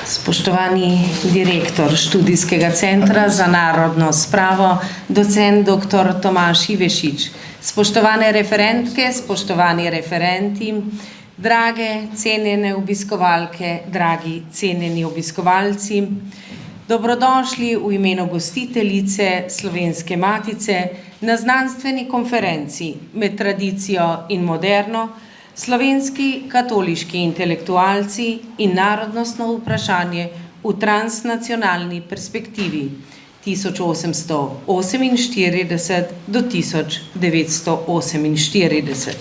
Spoštovani direktor Študijskega centra za narodno spravo, docent dr. Tomaž Ivešič, spoštovane referentke, spoštovani referenti, drage cenjene obiskovalke, dragi cenjeni obiskovalci, dobrodošli v imenu gostiteljice Slovenske matice na znanstveni konferenci Med tradicijo in moderno, slovenski katoliški intelektualci in narodnostno vprašanje v transnacionalni perspektivi 1848 do 1948.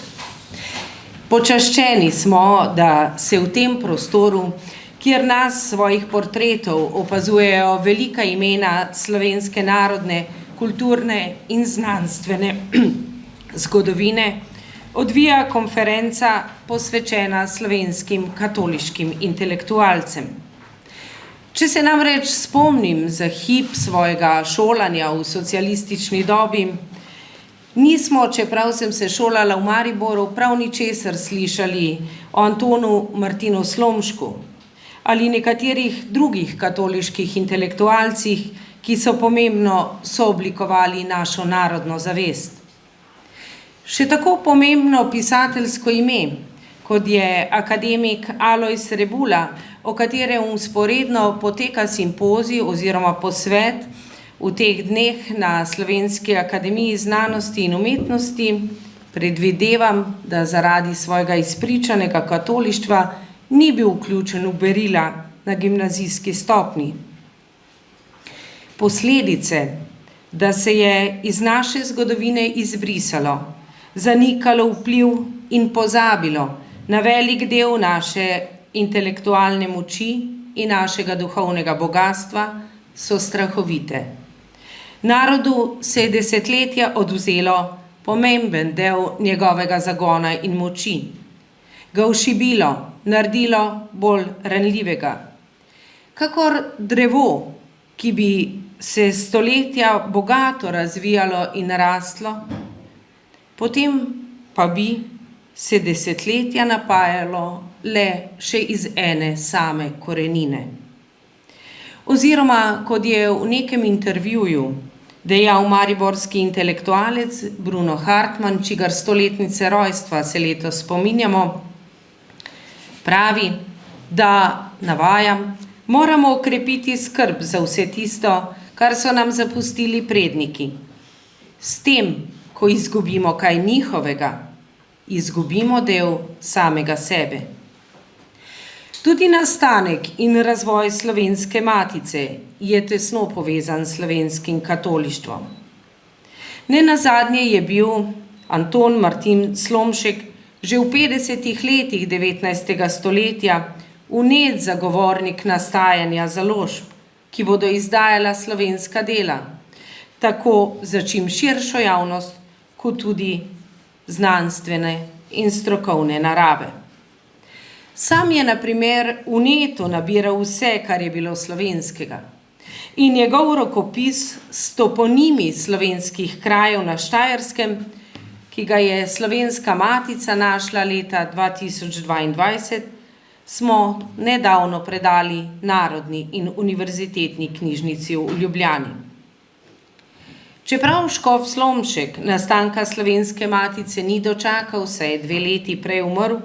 Počaščeni smo, da se v tem prostoru, kjer nas svojih portretov opazujejo velika imena slovenske narodne, kulturne in znanstvene zgodovine, odvija konferenca posvečena slovenskim katoliškim intelektualcem. Če se namreč spomnim za hip svojega šolanja v socialistični dobi, nismo, čeprav sem se šolala v Mariboru, prav ničesar slišali o Antonu Martinu Slomšku ali nekaterih drugih katoliških intelektualcih, ki so pomembno sooblikovali našo narodno zavest. Še tako pomembno pisateljsko ime, kot je akademik Alojz Rebula, o katerem vzporedno poteka simpozij oziroma posvet v teh dneh na Slovenski akademiji znanosti in umetnosti, predvidevam, da zaradi svojega izpričanega katolištva ni bil vključen v berila na gimnazijski stopnji. Posledice, da se je iz naše zgodovine izbrisalo, zanikalo vpliv in pozabilo na velik del naše intelektualne moči in našega duhovnega bogatstva, so strahovite. Narodu se je desetletja odvzelo pomemben del njegovega zagona in moči, ga ošibilo, naredilo bolj ranljivega. Kakor drevo, ki bi se stoletja bogato razvijalo in rastlo, potem pa bi se desetletja napajalo le še iz ene same korenine. Oziroma, kot je v nekem intervjuju dejal mariborski intelektualec Bruno Hartmann, čigar stoletnice rojstva se letos spominjamo, pravi, da, navajam, moramo okrepiti skrb za vse tisto, kar so nam zapustili predniki. S tem, ko izgubimo kaj njihovega, izgubimo del samega sebe. Tudi nastanek in razvoj Slovenske matice je tesno povezan s slovenskim katolištvom. Nenazadnje je bil Anton Martin Slomšek že v 50. letih 19. stoletja vnet zagovornik nastajanja založb, ki bodo izdajala slovenska dela, tako za čim širšo javnost, kot tudi znanstvene in strokovne narave. Sam je na primer vneto nabiral vse, kar je bilo slovenskega, in njegov rokopis s toponimi slovenskih krajev na Štajerskem, ki ga je Slovenska matica našla leta 2022, smo nedavno predali Narodni in univerzitetni knjižnici v Ljubljani. Čeprav škof Slomšek nastanka Slovenske matice ni dočakal, saj je 2 leti prej umrl,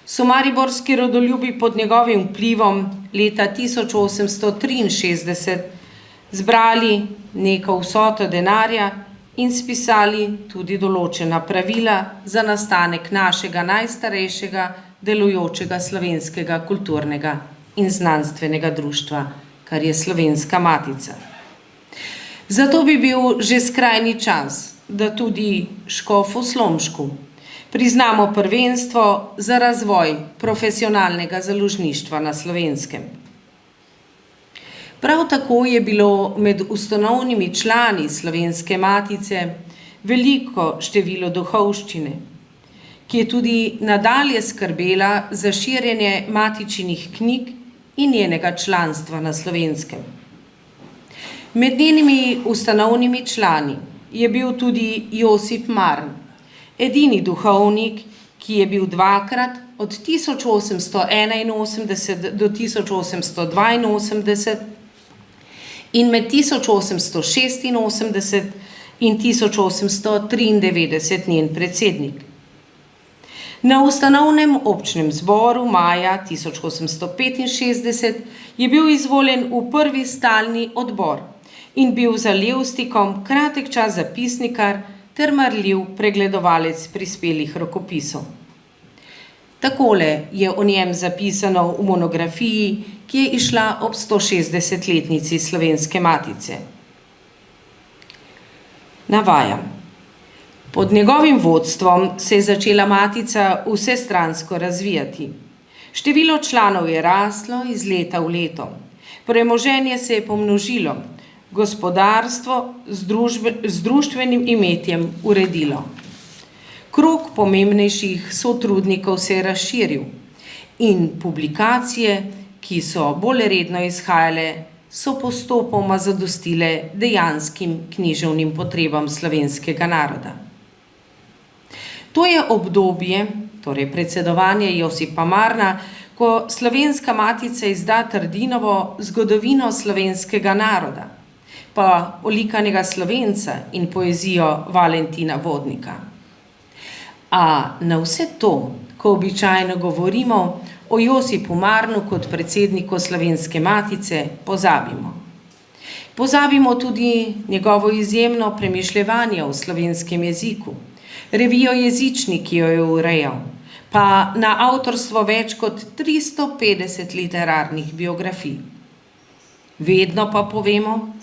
so mariborski rodoljubi pod njegovim vplivom leta 1863 zbrali neko vsoto denarja in spisali tudi določena pravila za nastanek našega najstarejšega delujočega slovenskega kulturnega in znanstvenega društva, kar je Slovenska matica. Zato bi bil že skrajni čas, da tudi škofu Slomšku priznamo prvenstvo za razvoj profesionalnega založništva na Slovenskem. Prav tako je bilo med ustanovnimi člani Slovenske matice veliko število duhovščine, ki je tudi nadalje skrbela za širjenje matičinih knjig in njenega članstva na Slovenskem. Med njenimi ustanovnimi člani je bil tudi Josip Marn, edini duhovnik, ki je bil 2-krat od 1881 do 1882 in med 1886 in 1893 njen predsednik. Na ustanovnem občnem zboru maja 1865 je bil izvoljen v prvi stalni odbor in bil za Levstikom kratek čas zapisnikar ter marljiv pregledovalec prispelih rokopisov. Takole je o njem zapisano v monografiji, ki je izšla ob 160-letnici Slovenske matice. Navajam. Pod njegovim vodstvom se je začela matica vsestransko razvijati. Število članov je raslo iz leta v leto. Premoženje se je pomnožilo, gospodarstvo z društvenim imetjem uredilo. Krog pomembnejših sotrudnikov se je razširil in publikacije, ki so bolj redno izhajale, so postopoma zadostile dejanskim književnim potrebam slovenskega naroda. To je obdobje, torej predsedovanje Josipa Marna, ko Slovenska matica izda Trdinovo Zgodovino slovenskega naroda, pa Olikanega Slovenca in poezijo Valentina Vodnika. A na vse to, ko običajno govorimo o Josipu Marnu kot predsedniku Slovenske matice, pozabimo. Pozabimo tudi njegovo izjemno premišljevanje o slovenskem jeziku, revijo Jezičnik, ki jo je urejal, pa na avtorstvo več kot 350 literarnih biografij. Vedno pa povemo,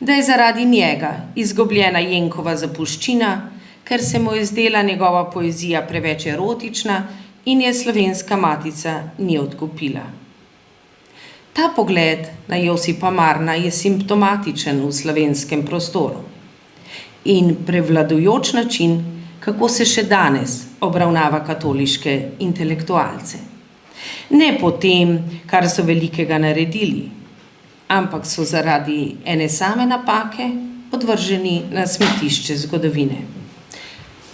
da je zaradi njega izgubljena Jenkova zapuščina, ker se mu je zdela njegova poezija preveč erotična in je Slovenska matica ni odkupila. Ta pogled na Josipa Marna je simptomatičen v slovenskem prostoru in prevladujoč način, kako se še danes obravnava katoliške intelektualce. Ne po tem, kar so velikega naredili, ampak so zaradi ene same napake odvrženi na smetišče zgodovine.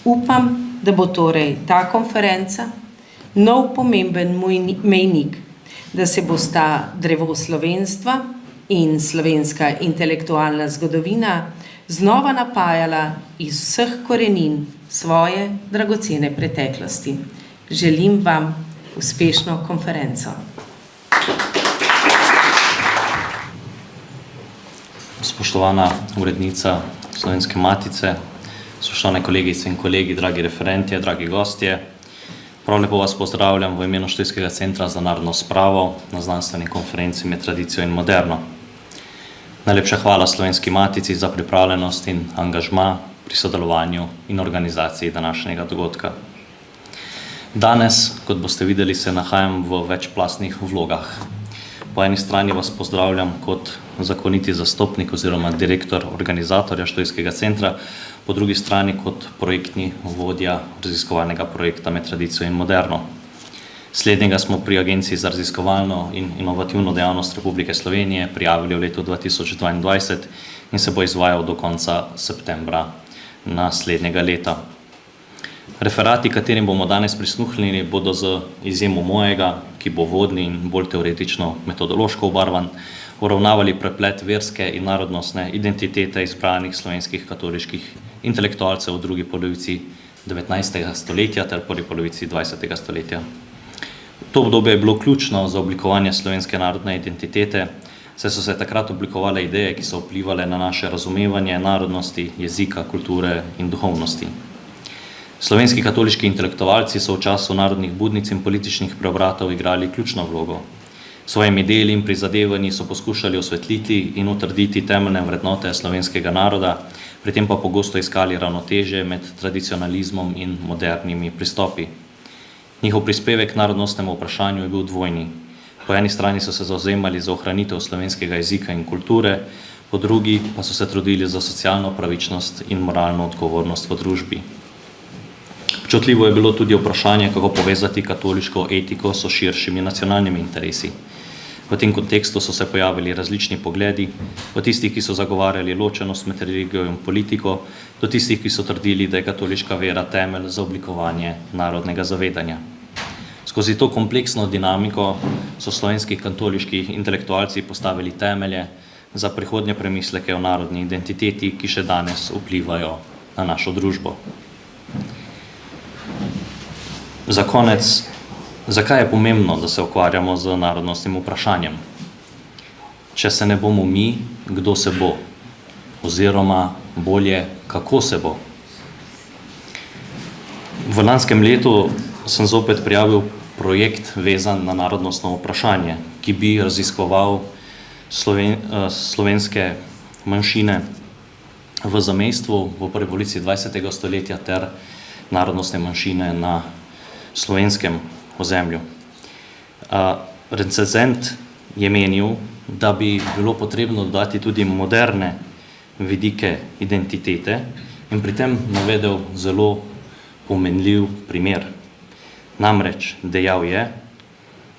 Upam, da bo torej ta konferenca nov pomemben mejnik, da se bosta drevo slovenstva in slovenska intelektualna zgodovina znova napajala iz vseh korenin svoje dragocene preteklosti. Želim vam uspešno konferenco. Spoštovana urednica Slovenske matice, spoštovane kolegice in kolegi, dragi referentje, dragi gostje, prav lepo vas pozdravljam v imenu Študijskega centra za narodno spravo na znanstveni konferenci Med tradicijo in moderno. Najlepša hvala Slovenski matici za pripravljenost in angažma pri sodelovanju in organizaciji današnjega dogodka. Danes, kot boste videli, se nahajam v večplastnih vlogah. Po eni strani vas pozdravljam kot zakoniti zastopnik oziroma direktor organizatorja Študijskega centra, po drugi strani kot projektni vodja raziskovalnega projekta Med tradicijo in moderno. Slednjega smo pri Agenciji za raziskovalno in inovativno dejavnost Republike Slovenije prijavili v letu 2022 in se bo izvajal do konca septembra naslednjega leta. Referati, katerim bomo danes prisluhnili, bodo z izjemo mojega, ki bo vodni in bolj teoretično metodološko obarvan, uravnavali preplet verske in narodnostne identitete izbranih slovenskih katoliških intelektualcev v drugi polovici 19. stoletja ter prvi polovici 20. stoletja. To obdobje je bilo ključno za oblikovanje slovenske narodne identitete, saj so se takrat oblikovale ideje, ki so vplivale na naše razumevanje narodnosti, jezika, kulture in duhovnosti. Slovenski katoliški intelektualci so v času narodnih budnic in političnih preobratov igrali ključno vlogo. Svojimi deli in prizadevanji so poskušali osvetliti in utrditi temeljne vrednote slovenskega naroda, pri tem pa pogosto iskali ravnotežje med tradicionalizmom in modernimi pristopi. Njihov prispevek k narodnostnemu vprašanju je bil dvojni. Po eni strani so se zavzemali za ohranitev slovenskega jezika in kulture, po drugi pa so se trudili za socialno pravičnost in moralno odgovornost v družbi. Občutljivo je bilo tudi vprašanje, kako povezati katoliško etiko s širšimi nacionalnimi interesi. V tem kontekstu so se pojavili različni pogledi, od tistih, ki so zagovarjali ločenost med religijo in politiko, do tistih, ki so trdili, da je katoliška vera temelj za oblikovanje narodnega zavedanja. Skozi to kompleksno dinamiko so slovenski katoliški intelektualci postavili temelje za prihodnje premisleke o narodni identiteti, ki še danes vplivajo na našo družbo. Za konec, zakaj je pomembno, da se ukvarjamo z narodnostnim vprašanjem? Če se ne bomo mi, kdo se bo? Oziroma bolje, kako se bo? V lanskem letu sem zopet prijavil projekt vezan na narodnostno vprašanje, ki bi raziskoval slovenske manjšine v zamejstvu v prvi polovici 20. stoletja ter narodnostne manjšine na slovenskem ozemlju. Recenzent je menil, da bi bilo potrebno dodati tudi moderne vidike identitete in pri tem navedel zelo pomenljiv primer. Namreč dejal je,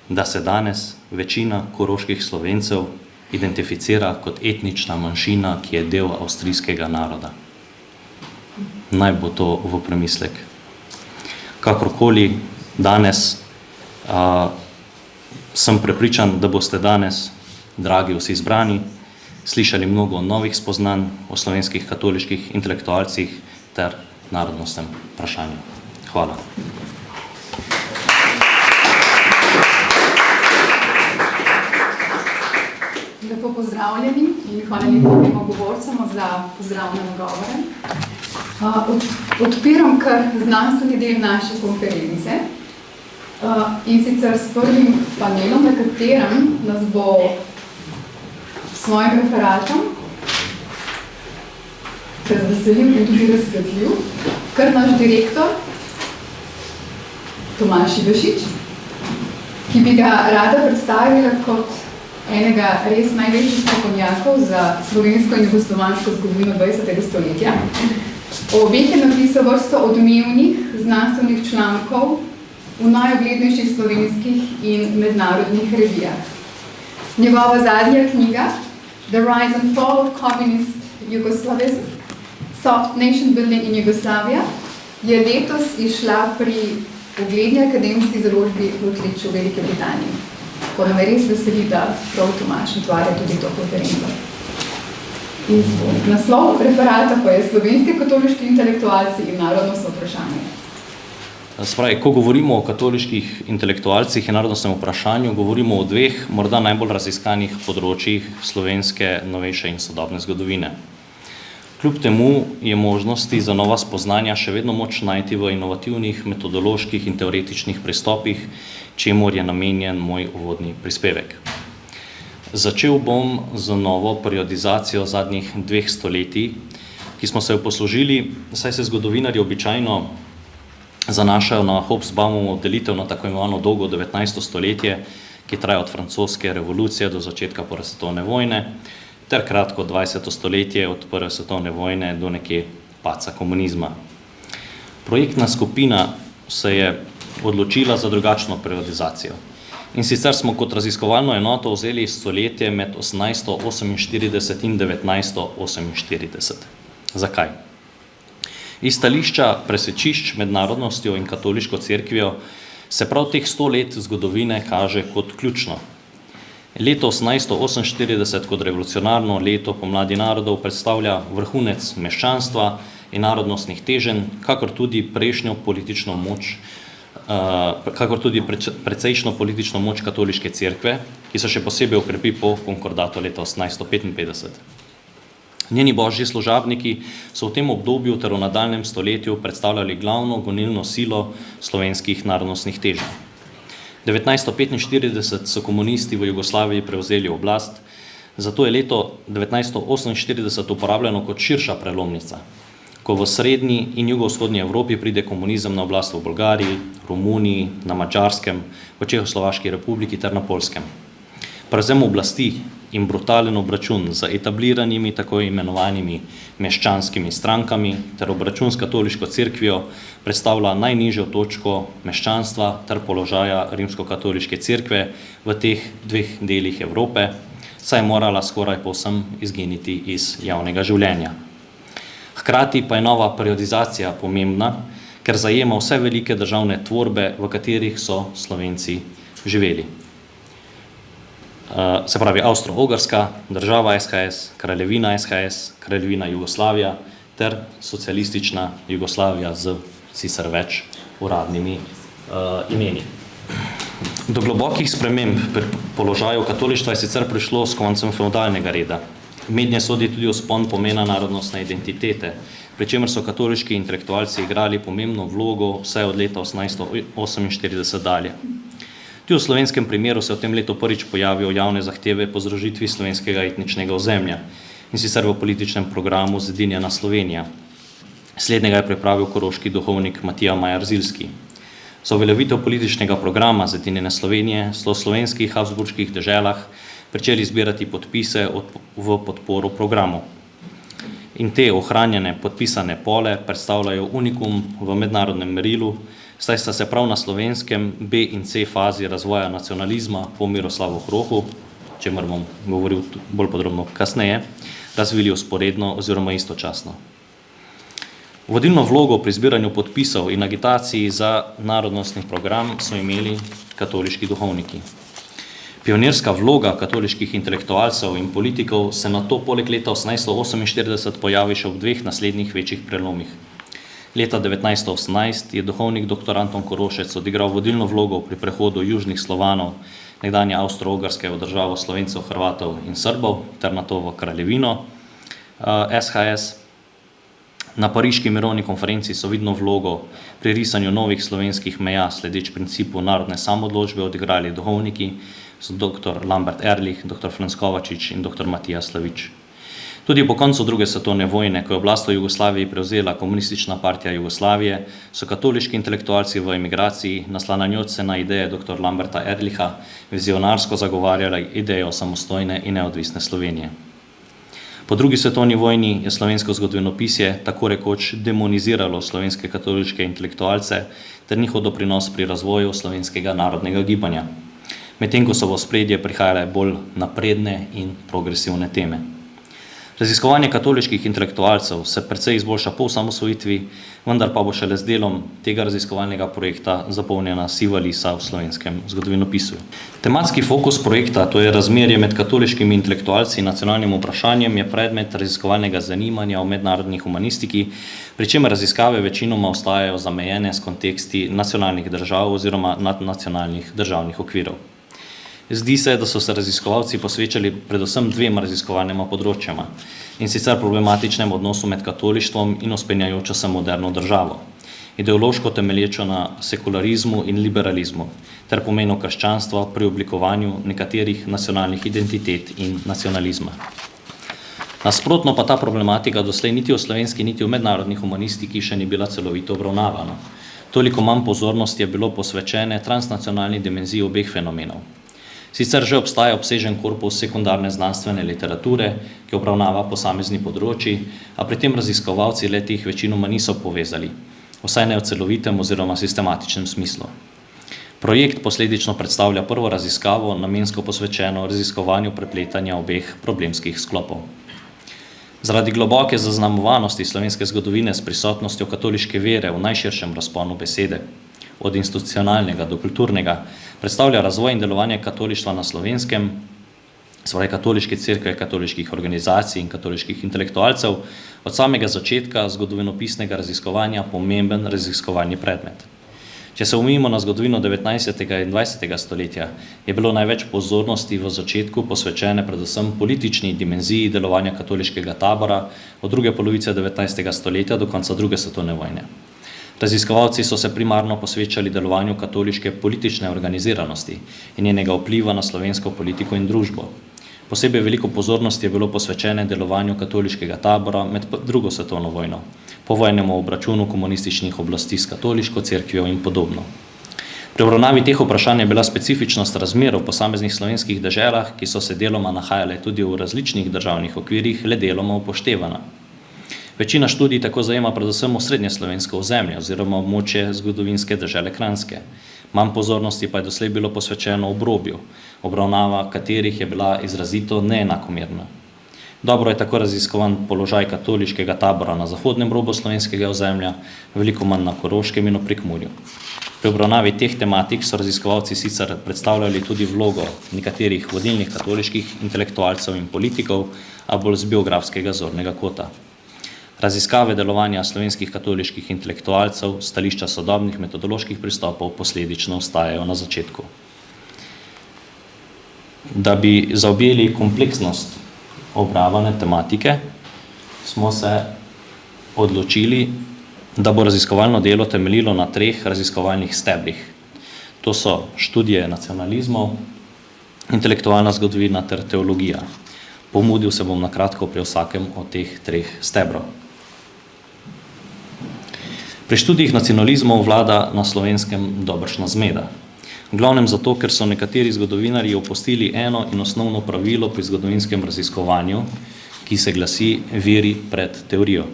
da se danes večina koroških Slovencev identificira kot etnična manjšina, ki je del avstrijskega naroda. Naj bo to v premislek. Kakorkoli danes sem prepričan, da boste danes, dragi vsi zbrani, slišali mnogo novih spoznanj o slovenskih katoliških intelektualcih ter narodnostnem vprašanju. Hvala. Lepo pozdravljeni in hvala lepo obema govorcama za pozdravne nagovore. Odpiram kar znanstveni del naše konference in sicer s prvim panelom, na katerem nas bo s svojim referatom razveselil in tudi razsvetlil kar naš direktor Tomaž Ivašič, ki bi ga rada predstavila kot enega res največjih strokovnjakov za slovensko in jugoslovansko zgodovino 20. stoletja. O obeh je napisal vrsto odmevnih znanstvenih člankov v najuglednejših slovenskih in mednarodnih revijah. Njegova zadnja knjiga, The Rise and Fall of Communist Yugoslavism, Soft Nation Building in Yugoslavia, je letos izšla pri ugledni akademski založbi Routledge v Veliki Britaniji. Tako da me res veseli, da prav Tomaž otvarja tudi to konferenco. Naslov referata pa je Slovenski katoliški intelektualci in narodnostno vprašanje. Spravi, ko govorimo o katoliških intelektualcih in narodnostnem vprašanju, govorimo o dveh morda najbolj raziskanih področjih slovenske novejše in sodobne zgodovine. Kljub temu je možnosti za nova spoznanja še vedno moč najti v inovativnih metodoloških in teoretičnih pristopih, čemur je namenjen moj uvodni prispevek. Začel bom z novo periodizacijo zadnjih 2 stoletij, ki smo se jo poslužili, saj se zgodovinarji običajno zanašajo na Hobsbawmovo delitev na tako imenovano dolgo 19. stoletje, ki traja od francoske revolucije do začetka prve svetovne vojne, ter kratko 20. stoletje od prve svetovne vojne do nekje padca komunizma. Projektna skupina se je odločila za drugačno periodizacijo. In sicer smo kot raziskovalno enoto vzeli stoletje med 1848 in 1948. Zakaj? Iz stališča presečišč med narodnostjo in katoliško cerkvijo se prav teh 100 let zgodovine kaže kot ključno. Leto 1848 kot revolucionarno leto pomladi narodov predstavlja vrhunec meščanstva in narodnostnih teženj, kakor tudi prejšnjo politično moč, precejšno politično moč katoliške cerkve, ki se še posebej okrepi po konkordatu leta 1855. Njeni božji služabniki so v tem obdobju ter v nadaljnjem stoletju predstavljali glavno gonilno silo slovenskih narodnostnih teženj. 1945 so komunisti v Jugoslaviji prevzeli oblast, zato je leto 1948 uporabljeno kot širša prelomnica, ko v srednji in jugovzhodni Evropi pride komunizem na oblast v Bolgariji, Romuniji, na Madžarskem, v Čehoslovaški republiki ter na Poljskem. Prevzem oblasti in brutalen obračun z etabliranimi tako imenovanimi meščanskimi strankami ter obračun s katoliško cerkvijo predstavlja najnižjo točko meščanstva ter položaja rimskokatoliške cerkve v teh 2 delih Evrope, saj je morala skoraj povsem izginiti iz javnega življenja. Hkrati pa je nova periodizacija pomembna, ker zajema vse velike državne tvorbe, v katerih so Slovenci živeli. Se pravi Avstro-Ogrska, država SHS, kraljevina SHS, kraljevina Jugoslavija ter socialistična Jugoslavija z sicer več uradnimi imeni. Do globokih sprememb pri položaju katolištva je sicer prišlo s koncem fevdalnega reda. Mednje sodi tudi vzpon pomena narodnostne identitete, pri čemer so katoliški intelektualci igrali pomembno vlogo vse od leta 1848 dalje. Tudi v slovenskem primeru se v tem letu prvič pojavijo javne zahteve po združitvi slovenskega etničnega ozemlja, in sicer v političnem programu Zedinjena Slovenija. Slednjega je pripravil koroški duhovnik Matija Majer-Zilski. Za uveljavitev političnega programa Zedinjene Slovenije so v slovenskih habsburških deželah pričeli zbirati podpise v podporo programu. In te ohranjene podpisane pole predstavljajo unikum v mednarodnem merilu, saj sta se prav na slovenskem B in C fazi razvoja nacionalizma po Miroslavu Hrohu, o čemer bom govoril bolj podrobno kasneje, razvili vzporedno oziroma istočasno. Vodilno vlogo pri zbiranju podpisov in agitaciji za narodnostni program so imeli katoliški duhovniki. Pionirska vloga katoliških intelektualcev in politikov se nato poleg leta 1848 pojavi še v dveh naslednjih večjih prelomih. Leta 1918 je duhovnik dr. Anton Korošec odigral vodilno vlogo pri prehodu južnih Slovanov, nekdanje Avstro-Ogrske v državo Slovencev, Hrvatov in Srbov, ter nato v kraljevino SHS. Na pariški mirovni konferenci so vidno vlogo pri risanju novih slovenskih meja sledeč principu narodne samodločbe odigrali duhovniki, so dr. Lambert Ehrlich, dr. Franc Kovačič in dr. Matija Slavič. Tudi po koncu druge svetovne vojne, ko je oblast v Jugoslaviji prevzela komunistična partija Jugoslavije, so katoliški intelektualci v emigraciji, naslanjajoč se na ideje dr. Lamberta Ehrlicha, vizionarsko zagovarjali idejo samostojne in neodvisne Slovenije. Po drugi svetovni vojni je slovensko zgodovinopisje tako rekoč demoniziralo slovenske katoliške intelektualce ter njihov doprinos pri razvoju slovenskega narodnega gibanja, medtem ko so v ospredje prihajale bolj napredne in progresivne teme. Raziskovanje katoliških intelektualcev se precej izboljša po osamosvojitvi, vendar pa bo šele z delom tega raziskovalnega projekta zapolnjena siva lisa v slovenskem zgodovinopisu. Tematski fokus projekta, to je razmerje med katoliškimi intelektualci in nacionalnim vprašanjem, je predmet raziskovalnega zanimanja o mednarodni humanistiki, pri čemer raziskave večinoma ostajajo zamejene s konteksti nacionalnih držav oziroma nadnacionalnih državnih okvirov. Zdi se, da so se raziskovalci posvečali predvsem dvema raziskovalnima področjama, in sicer problematičnem odnosu med katolištvom in vzpenjajočo se moderno državo, ideološko temelječo na sekularizmu in liberalizmu, ter pomenu krščanstva pri oblikovanju nekaterih nacionalnih identitet in nacionalizma. Nasprotno pa ta problematika doslej niti v slovenski, niti v mednarodni humanistiki še ni bila celovito obravnavana. Toliko manj pozornosti je bilo posvečene transnacionalni dimenziji obeh fenomenov. Sicer že obstaja obsežen korpus sekundarne znanstvene literature, ki obravnava posamezni področji, a pri tem raziskovalci le-teh večinoma niso povezali, vsaj ne v celovitem oziroma sistematičnem smislu. Projekt posledično predstavlja prvo raziskavo, namensko posvečeno raziskovanju prepletanja obeh problemskih sklopov. Zaradi globoke zaznamovanosti slovenske zgodovine s prisotnostjo katoliške vere v najširšem razponu besede, od institucionalnega do kulturnega, predstavlja razvoj in delovanje katolištva na slovenskem, svoje katoliške cerkve, katoliških organizacij in katoliških intelektualcev, od samega začetka zgodovinopisnega raziskovanja pomemben raziskovalni predmet. Če se omejimo na zgodovino 19. in 20. stoletja, je bilo največ pozornosti v začetku posvečene predvsem politični dimenziji delovanja katoliškega tabora od druge polovice 19. stoletja do konca druge svetovne vojne. Raziskovalci so se primarno posvečali delovanju katoliške politične organiziranosti in njenega vpliva na slovensko politiko in družbo. Posebej veliko pozornosti je bilo posvečene delovanju katoliškega tabora med drugo svetovno vojno, povojnemu obračunu komunističnih oblasti s katoliško cerkvijo in podobno. Pri obravnavi teh vprašanj je bila specifičnost razmer v posameznih slovenskih deželah, ki so se deloma nahajale tudi v različnih državnih okvirih, le deloma upoštevana. Večina študij tako zajema predvsem osrednje slovensko ozemlje oziroma območje zgodovinske dežele Kranjske. Manj pozornosti pa je doslej bilo posvečeno obrobju, obravnava katerih je bila izrazito neenakomerna. Dobro je tako raziskovan položaj katoliškega tabora na zahodnem robu slovenskega ozemlja, veliko manj na Koroškem in v Prekmurju. Pri obravnavi teh tematik so raziskovalci sicer predstavljali tudi vlogo nekaterih vodilnih katoliških intelektualcev in politikov, a bolj z biografskega zornega kota. Raziskave delovanja slovenskih katoliških intelektualcev, stališča sodobnih metodoloških pristopov posledično ostajajo na začetku. Da bi zaobjeli kompleksnost obravnavane tematike, smo se odločili, da bo raziskovalno delo temeljilo na 3 raziskovalnih stebrih. To so študije nacionalizmov, intelektualna zgodovina ter teologija. Pomudil se bom na kratko pri vsakem od teh 3 stebrov. Pri študijih nacionalizmov vlada na Slovenskem dobršna zmeda. V glavnem zato, ker so nekateri zgodovinarji opustili eno in osnovno pravilo pri zgodovinskem raziskovanju, ki se glasi veri pred teorijo.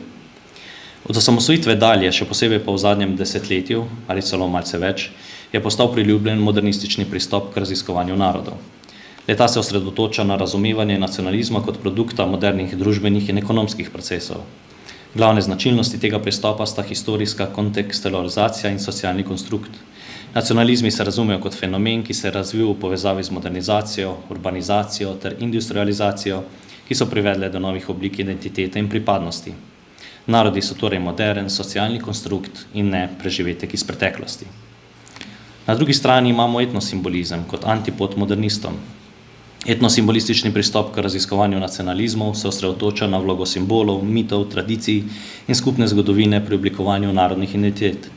Od osamosvojitve dalje, še posebej pa v zadnjem desetletju, ali celo malce več, je postal priljubljen modernistični pristop k raziskovanju narodov. Leta se osredotoča na razumevanje nacionalizma kot produkta modernih družbenih in ekonomskih procesov. Glavne značilnosti tega pristopa sta historijska kontekstualizacija in socialni konstrukt. Nacionalizmi se razumejo kot fenomen, ki se je razvil v povezavi z modernizacijo, urbanizacijo ter industrializacijo, ki so privedle do novih oblik identitete in pripadnosti. Narodi so torej modern, socialni konstrukt in ne preživetek iz preteklosti. Na drugi strani imamo etnosimbolizem kot antipod modernistom. Etnosimbolistični pristop k raziskovanju nacionalizmov se osredotoča na vlogo simbolov, mitov, tradicij in skupne zgodovine pri oblikovanju narodnih identitet.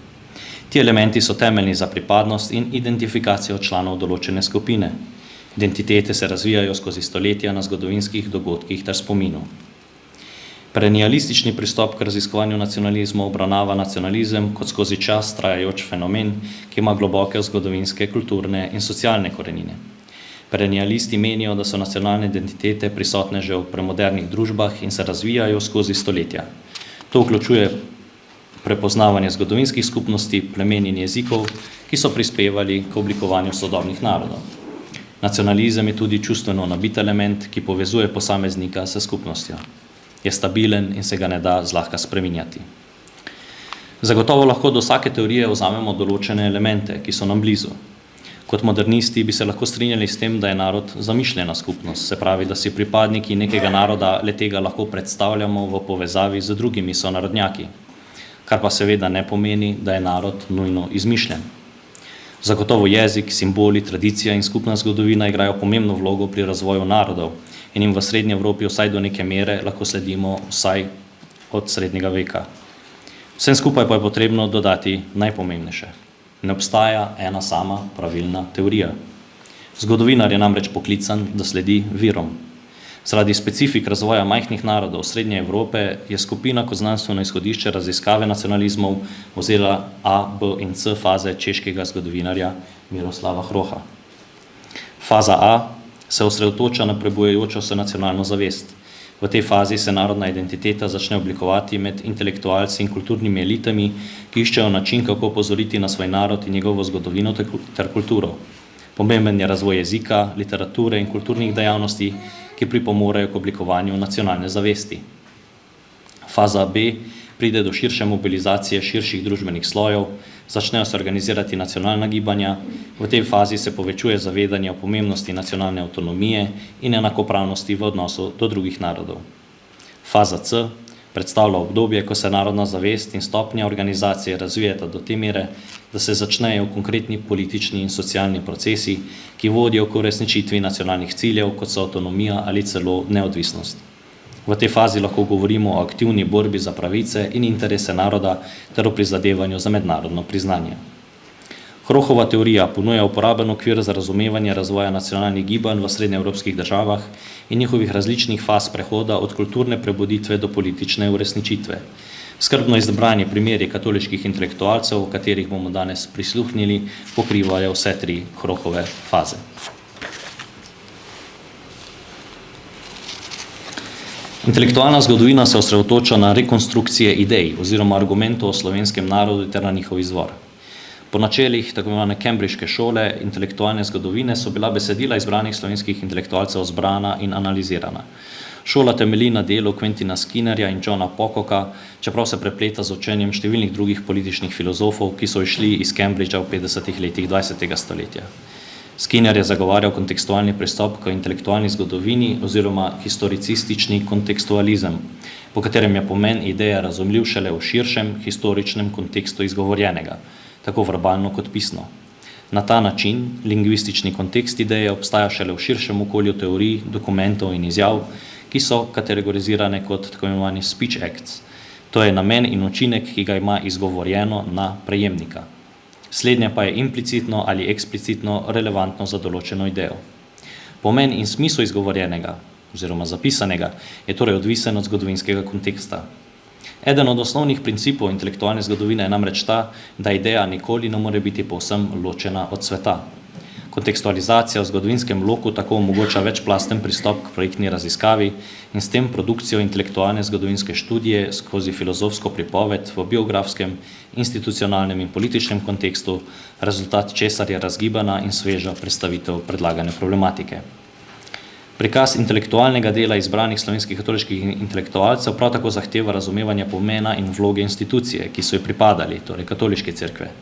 Ti elementi so temeljni za pripadnost in identifikacijo članov določene skupine. Identitete se razvijajo skozi stoletja na zgodovinskih dogodkih ter spominu. Perennialistični pristop k raziskovanju nacionalizmov obravnava nacionalizem kot skozi čas trajajoč fenomen, ki ima globoke zgodovinske, kulturne in socialne korenine. Perennialisti menijo, da so nacionalne identitete prisotne že v premodernih družbah in se razvijajo skozi stoletja. To vključuje prepoznavanje zgodovinskih skupnosti, plemen in jezikov, ki so prispevali k oblikovanju sodobnih narodov. Nacionalizem je tudi čustveno nabit element, ki povezuje posameznika s skupnostjo. Je stabilen in se ga ne da zlahka spreminjati. Zagotovo lahko do vsake teorije vzamemo določene elemente, ki so nam blizu. Kot modernisti bi se lahko strinjali s tem, da je narod zamišljena skupnost, se pravi, da si pripadniki nekega naroda le-tega lahko predstavljamo v povezavi z drugimi sonarodnjaki, kar pa seveda ne pomeni, da je narod nujno izmišljen. Zagotovo jezik, simboli, tradicija in skupna zgodovina igrajo pomembno vlogo pri razvoju narodov in jim v Srednji Evropi vsaj do neke mere lahko sledimo vsaj od srednjega veka. Vsem skupaj pa je potrebno dodati najpomembnejše. Ne obstaja ena sama pravilna teorija. Zgodovinar je namreč poklican, da sledi virom. Zaradi specifik razvoja majhnih narodov Srednje Evrope je skupina kot znanstveno izhodišče raziskave nacionalizmov vzela A, B in C faze češkega zgodovinarja Miroslava Hroha. Faza A se osredotoča na prebujajočo se nacionalno zavest. V tej fazi se narodna identiteta začne oblikovati med intelektualci in kulturnimi elitami, ki iščejo način, kako opozoriti na svoj narod in njegovo zgodovino ter kulturo. Pomemben je razvoj jezika, literature in kulturnih dejavnosti, ki pripomorejo k oblikovanju nacionalne zavesti. Faza B pride do širše mobilizacije širših družbenih slojev, začnejo se organizirati nacionalna gibanja, v tej fazi se povečuje zavedanje o pomembnosti nacionalne avtonomije in enakopravnosti v odnosu do drugih narodov. Faza C predstavlja obdobje, ko se narodna zavest in stopnja organizacije razvijeta do te mere, da se začnejo konkretni politični in socialni procesi, ki vodijo k uresničitvi nacionalnih ciljev, kot so avtonomija ali celo neodvisnost. V tej fazi lahko govorimo o aktivni borbi za pravice in interese naroda ter o prizadevanju za mednarodno priznanje. Hrohova teorija ponuja uporaben okvir za razumevanje razvoja nacionalnih gibanj v srednjeevropskih državah in njihovih različnih faz prehoda od kulturne prebuditve do politične uresničitve. Skrbno izbrani primeri katoliških intelektualcev, o katerih bomo danes prisluhnili, pokrivajo vse 3 Hrohove faze. Intelektualna zgodovina se osredotoča na rekonstrukcije idej oziroma argumentov o slovenskem narodu ter na njihov izvor. Po načelih tako imenovane Cambridgeške šole intelektualne zgodovine so bila besedila izbranih slovenskih intelektualcev zbrana in analizirana. Šola temelji na delu Quentina Skinnerja in Johna Pococka, čeprav se prepleta z učenjem številnih drugih političnih filozofov, ki so išli iz Cambridgea v 50. letih 20. stoletja. Skinner je zagovarjal kontekstualni pristop k intelektualni zgodovini oziroma historicistični kontekstualizem, po katerem je pomen ideje razumljiv šele v širšem historičnem kontekstu izgovorjenega, tako verbalno kot pisno. Na ta način lingvistični kontekst ideje obstaja šele v širšem okolju teorij, dokumentov in izjav, ki so kategorizirane kot tako imenovani speech acts. To je namen in učinek, ki ga ima izgovorjeno na prejemnika. Slednje pa je implicitno ali eksplicitno relevantno za določeno idejo. Pomen in smisel izgovorjenega oziroma zapisanega je torej odvisen od zgodovinskega konteksta. Eden od osnovnih principov intelektualne zgodovine je namreč ta, da ideja nikoli ne more biti povsem ločena od sveta. Kontekstualizacija v zgodovinskem loku tako omogoča večplasten pristop k projektni raziskavi in s tem produkcijo intelektualne zgodovinske študije skozi filozofsko pripoved v biografskem, institucionalnem in političnem kontekstu, rezultat česar je razgibana in sveža predstavitev predlagane problematike. Prikaz intelektualnega dela izbranih slovenskih katoliških intelektualcev prav tako zahteva razumevanje pomena in vloge institucije, ki so ji pripadali, torej katoliške cerkve.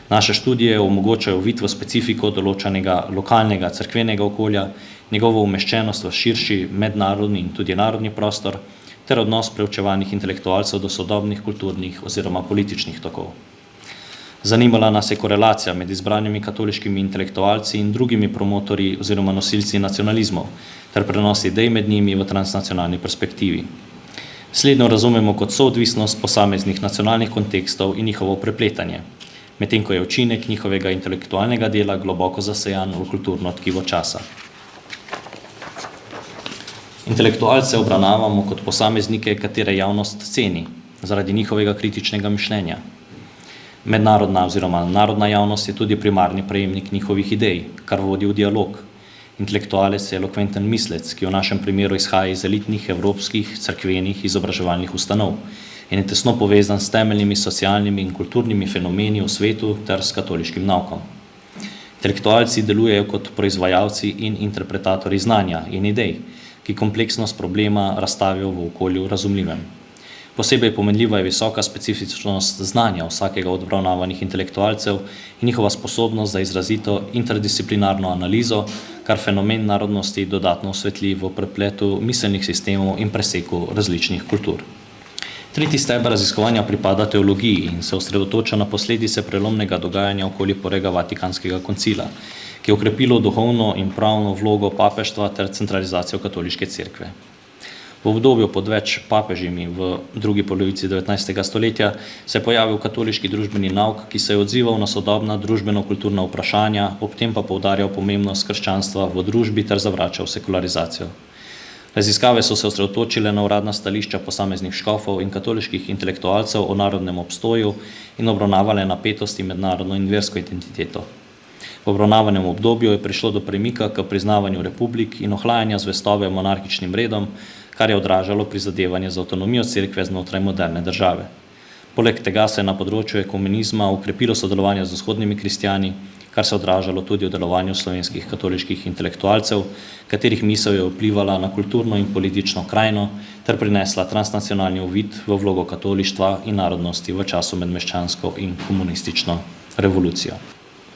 Naše študije omogočajo uvid v specifiko določenega lokalnega cerkvenega okolja, njegovo umeščenost v širši mednarodni in tudi narodni prostor ter odnos preučevanih intelektualcev do sodobnih kulturnih oziroma političnih tokov. Zanimala nas je korelacija med izbranimi katoliškimi intelektualci in drugimi promotorji oziroma nosilci nacionalizmov ter prenos idej med njimi v transnacionalni perspektivi. Slednjo razumemo kot soodvisnost posameznih nacionalnih kontekstov in njihovo prepletanje, medtem ko je učinek njihovega intelektualnega dela globoko zasejan v kulturno tkivo časa. Intelektualce obravnavamo kot posameznike, katere javnost ceni, zaradi njihovega kritičnega mišljenja. Mednarodna oziroma narodna javnost je tudi primarni prejemnik njihovih idej, kar vodi v dialog. Intelektualec je elokventen mislec, ki v našem primeru izhaja iz elitnih evropskih cerkvenih izobraževalnih ustanov in je tesno povezan s temeljnimi socialnimi in kulturnimi fenomeni v svetu ter s katoliškim naukom. Intelektualci delujejo kot proizvajalci in interpretatorji znanja in idej, ki kompleksnost problema razstavijo v okolju razumljivem. Posebej pomenljiva je visoka specifičnost znanja vsakega od obravnavanih intelektualcev in njihova sposobnost za izrazito interdisciplinarno analizo, kar fenomen narodnosti dodatno osvetli v prepletu miselnih sistemov in preseku različnih kultur. Tretji steber raziskovanja pripada teologiji in se osredotoča na posledice prelomnega dogajanja okoli Prvega Vatikanskega koncila, ki je okrepilo duhovno in pravno vlogo papeštva ter centralizacijo katoliške cerkve. V obdobju pod več papežimi v drugi polovici 19. stoletja se je pojavil katoliški družbeni nauk, ki se je odzival na sodobna družbeno-kulturna vprašanja, ob tem pa poudarjal pomembnost krščanstva v družbi ter zavračal sekularizacijo. Raziskave so se osredotočile na uradna stališča posameznih škofov in katoliških intelektualcev o narodnem obstoju in obravnavale napetosti med narodno in versko identiteto. V obravnavanem obdobju je prišlo do premika k priznavanju republik in ohlajanja zvestobe monarhičnim redom, kar je odražalo prizadevanje za avtonomijo cerkve znotraj moderne države. Poleg tega se je na področju ekumenizma okrepilo sodelovanje z vzhodnimi kristjani, kar se odražalo tudi v delovanju slovenskih katoliških intelektualcev, katerih misel je vplivala na kulturno in politično krajino ter prinesla transnacionalni uvid v vlogo katolištva in narodnosti v času med meščansko in komunistično revolucijo.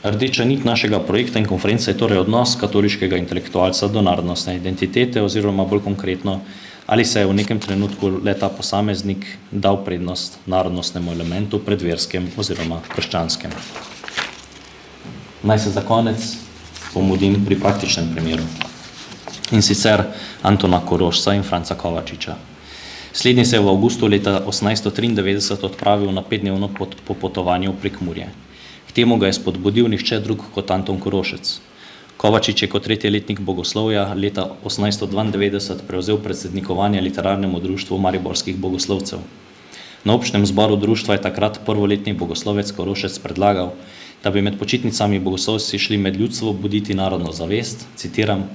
Rdeča nit našega projekta in konference je torej odnos katoliškega intelektualca do narodnostne identitete oziroma bolj konkretno, ali se je v nekem trenutku leta posameznik dal prednost narodnostnemu elementu pred verskem oziroma krščanskem. Naj se za konec pomodim pri praktičnem primeru, in sicer Antona Korošca in Franca Kovačiča. Slednji se je v avgustu leta 1893 odpravil na 5-dnevno popotovanje v Prekmurje. K temu ga je spodbudil nihče drug kot Anton Korošec. Kovačič je kot tretji letnik bogoslovja leta 1892 prevzel predsednikovanje literarnemu društvu mariborskih bogoslovcev. Na občnem zboru društva je takrat prvoletni bogoslovec Korošec predlagal, da bi med počitnicami bogoslovci šli med ljudstvo buditi narodno zavest, citiram,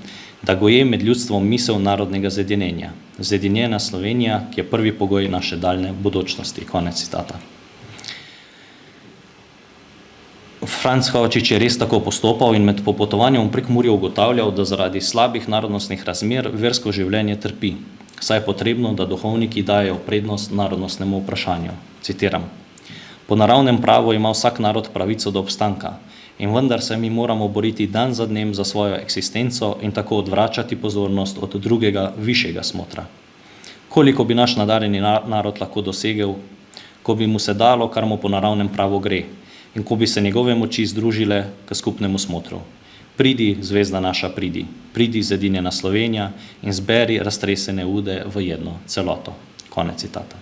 da goje med ljudstvom misel narodnega zedinjenja. Zedinjena Slovenija, ki je prvi pogoj naše daljne bodočnosti. Konec citata. Franc Kovačič je res tako postopal in med popotovanjem v Prekmurju ugotavljal, da zaradi slabih narodnostnih razmer versko življenje trpi, saj je potrebno, da duhovniki dajejo prednost narodnostnemu vprašanju. Citiram: Po naravnem pravu ima vsak narod pravico do obstanka in vendar se mi moramo boriti dan za dnem za svojo eksistenco in tako odvračati pozornost od drugega, višjega smotra. Koliko bi naš nadarjeni narod lahko dosegel, ko bi mu se dalo, kar mu po naravnem pravu gre, in ko bi se njegove moči združile k skupnemu smotru. Pridi, zvezda naša, pridi, pridi zedinjena Slovenija in zberi raztresene ude v jedno celoto. Konec citata.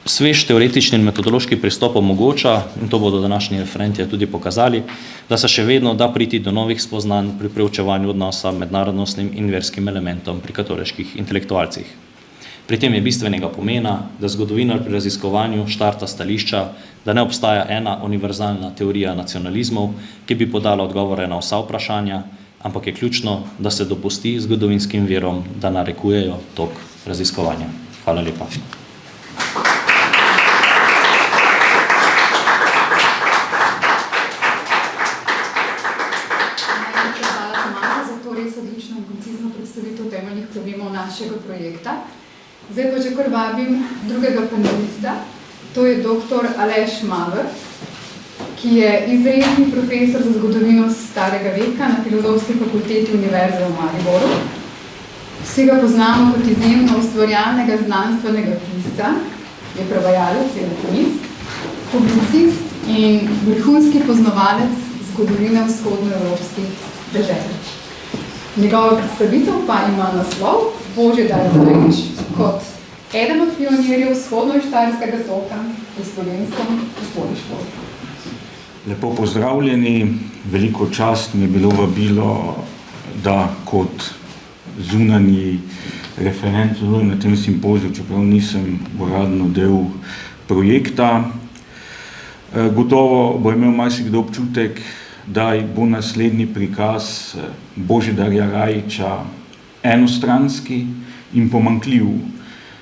Svež teoretični in metodološki pristop omogoča, in to bodo današnji referenti tudi pokazali, da se še vedno da priti do novih spoznanj pri preučevanju odnosa med narodnostnim in verskim elementom pri katoliških intelektualcih. Pri tem je bistvenega pomena, da zgodovinar pri raziskovanju štarta stališča, da ne obstaja ena univerzalna teorija nacionalizmov, ki bi podala odgovore na vsa vprašanja, ampak je ključno, da se dopusti zgodovinskim virom, da narekujejo tok raziskovanja. Hvala lepa. Našega projekta. Zdaj pa že kar vabim drugega panelista, to je dr. Aleš Maver, ki je izredni profesor za zgodovino starega veka na Filozofski fakulteti Univerze v Mariboru. Vsi ga poznamo kot izjemno ustvarjalnega znanstvenega pisca, je prevajalec, je latinist, publicist in vrhunski poznavalec zgodovine vzhodnoevropskih dežel. Njegova predstavitev pa ima naslov Božidar Rajić kot eden od pionirjev vzhodno-štajerskega toka v slovenskem okoliškolstvu. Lepo pozdravljeni, veliko čast mi je bilo vabilo, da kot zunanji referent na tem simpoziju, čeprav nisem uradno del projekta. Gotovo bo imel marsikdo občutek, da bo naslednji prikaz Božidarja Rajića enostranski in pomanjkljiv,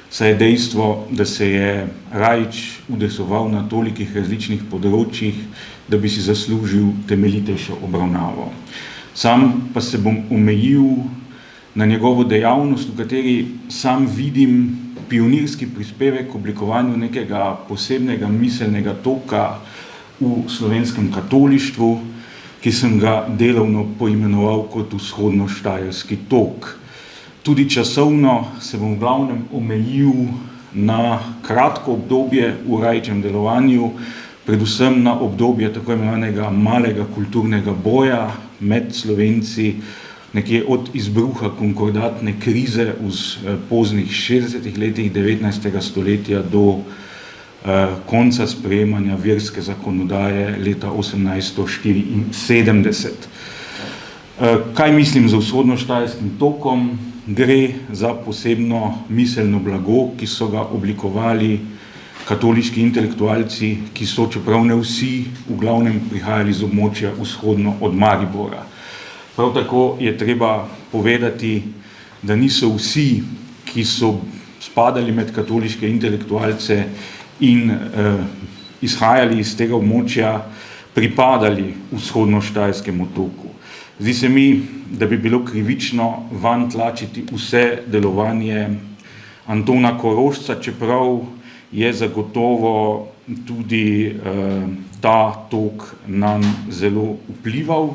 saj je dejstvo, da se je Rajić udesoval na tolikih različnih področjih, da bi si zaslužil temeljitejšo obravnavo. Sam pa se bom omejil na njegovo dejavnost, v kateri sam vidim pionirski prispevek k oblikovanju nekega posebnega miselnega toka v slovenskem katolištvu, ki sem ga delovno poimenoval kot vzhodno-štajerski tok. Tudi časovno se bom v glavnem omejil na kratko obdobje v Rajićevem delovanju, predvsem na obdobje tako imenovanega malega kulturnega boja med Slovenci, nekje od izbruha konkordatne krize v poznih 60. letih 19. stoletja do konca sprejemanja verske zakonodaje leta 1874. Kaj mislim z vzhodno-štajerskim tokom? Gre za posebno miselno blago, ki so ga oblikovali katoliški intelektualci, ki so, čeprav ne vsi, v glavnem prihajali z območja vzhodno od Maribora. Prav tako je treba povedati, da niso vsi, ki so spadali med katoliške intelektualce in izhajali iz tega območja, pripadali vzhodno-štajerskemu toku. Zdi se mi, da bi bilo krivično vanj tlačiti vse delovanje Antona Korošca, čeprav je zagotovo tudi ta tok nam zelo vplival.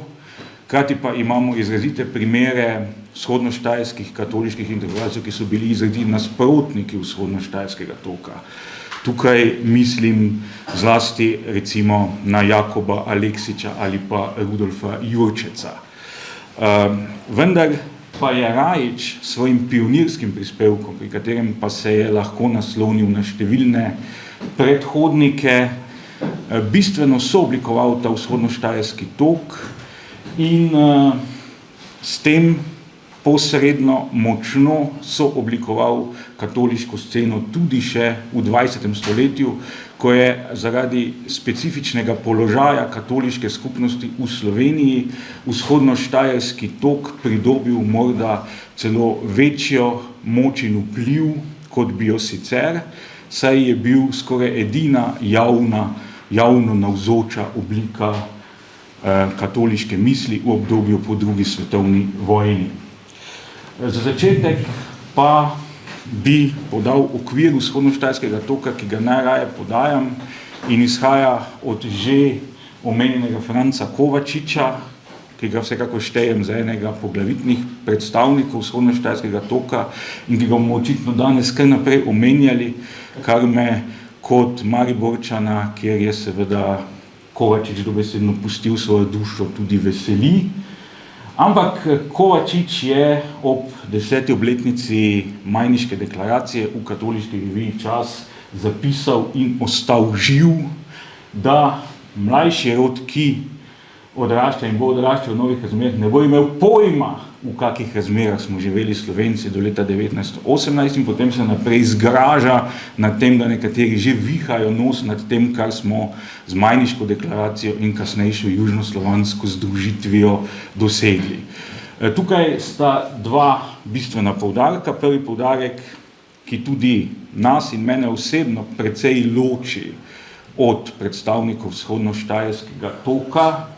Hkrati pa imamo izrazite primere vzhodno-štajerskih katoliških intelektualcev, ki so bili izraziti nasprotniki vzhodno-štajerskega toka. Tukaj mislim zlasti recimo na Jakoba Aleksiča ali pa Rudolfa Jurčeca. Vendar pa je Rajić svojim pionirskim prispevkom, pri katerem pa se je lahko naslonil na številne predhodnike, bistveno sooblikoval ta vzhodno-štajerski tok in s tem posredno močno sooblikoval katoliško sceno tudi še v 20. stoletju, ko je zaradi specifičnega položaja katoliške skupnosti v Sloveniji vzhodno-štajerski tok pridobil morda celo večjo moč in vpliv, kot bi jo sicer, saj je bil skoraj edina javno navzoča oblika katoliške misli v obdobju po drugi svetovni vojni. Za začetek pa bi podal okvir vzhodnoštajerskega toka, ki ga najraje podajam in izhaja od že omenjenega Franca Kovačiča, ki ga vsekako štejem za enega poglavitnih predstavnikov vzhodnoštajerskega toka in ki ga bomo očitno danes kar naprej omenjali, kar me kot Mariborčana, kjer je seveda Kovačič dobesedno pustil svojo dušo, tudi veseli. Ampak Kovačič je ob 10. obletnici Majniške deklaracije v katoliški reviji Čas zapisal in ostal živ, da mlajši rod, ki odrašča in bo odraščal v novih razmerah, ne bo imel pojma, v kakih razmerah smo živeli Slovenci do leta 1918 in potem se naprej zgraža nad tem, da nekateri že vihajo nos nad tem, kar smo z Majniško deklaracijo in kasnejšo južnoslovansko združitvijo dosegli. Tukaj sta dva bistvena poudarka. Prvi poudarek, ki tudi nas in mene osebno precej loči od predstavnikov vzhodnoštajerskega toka,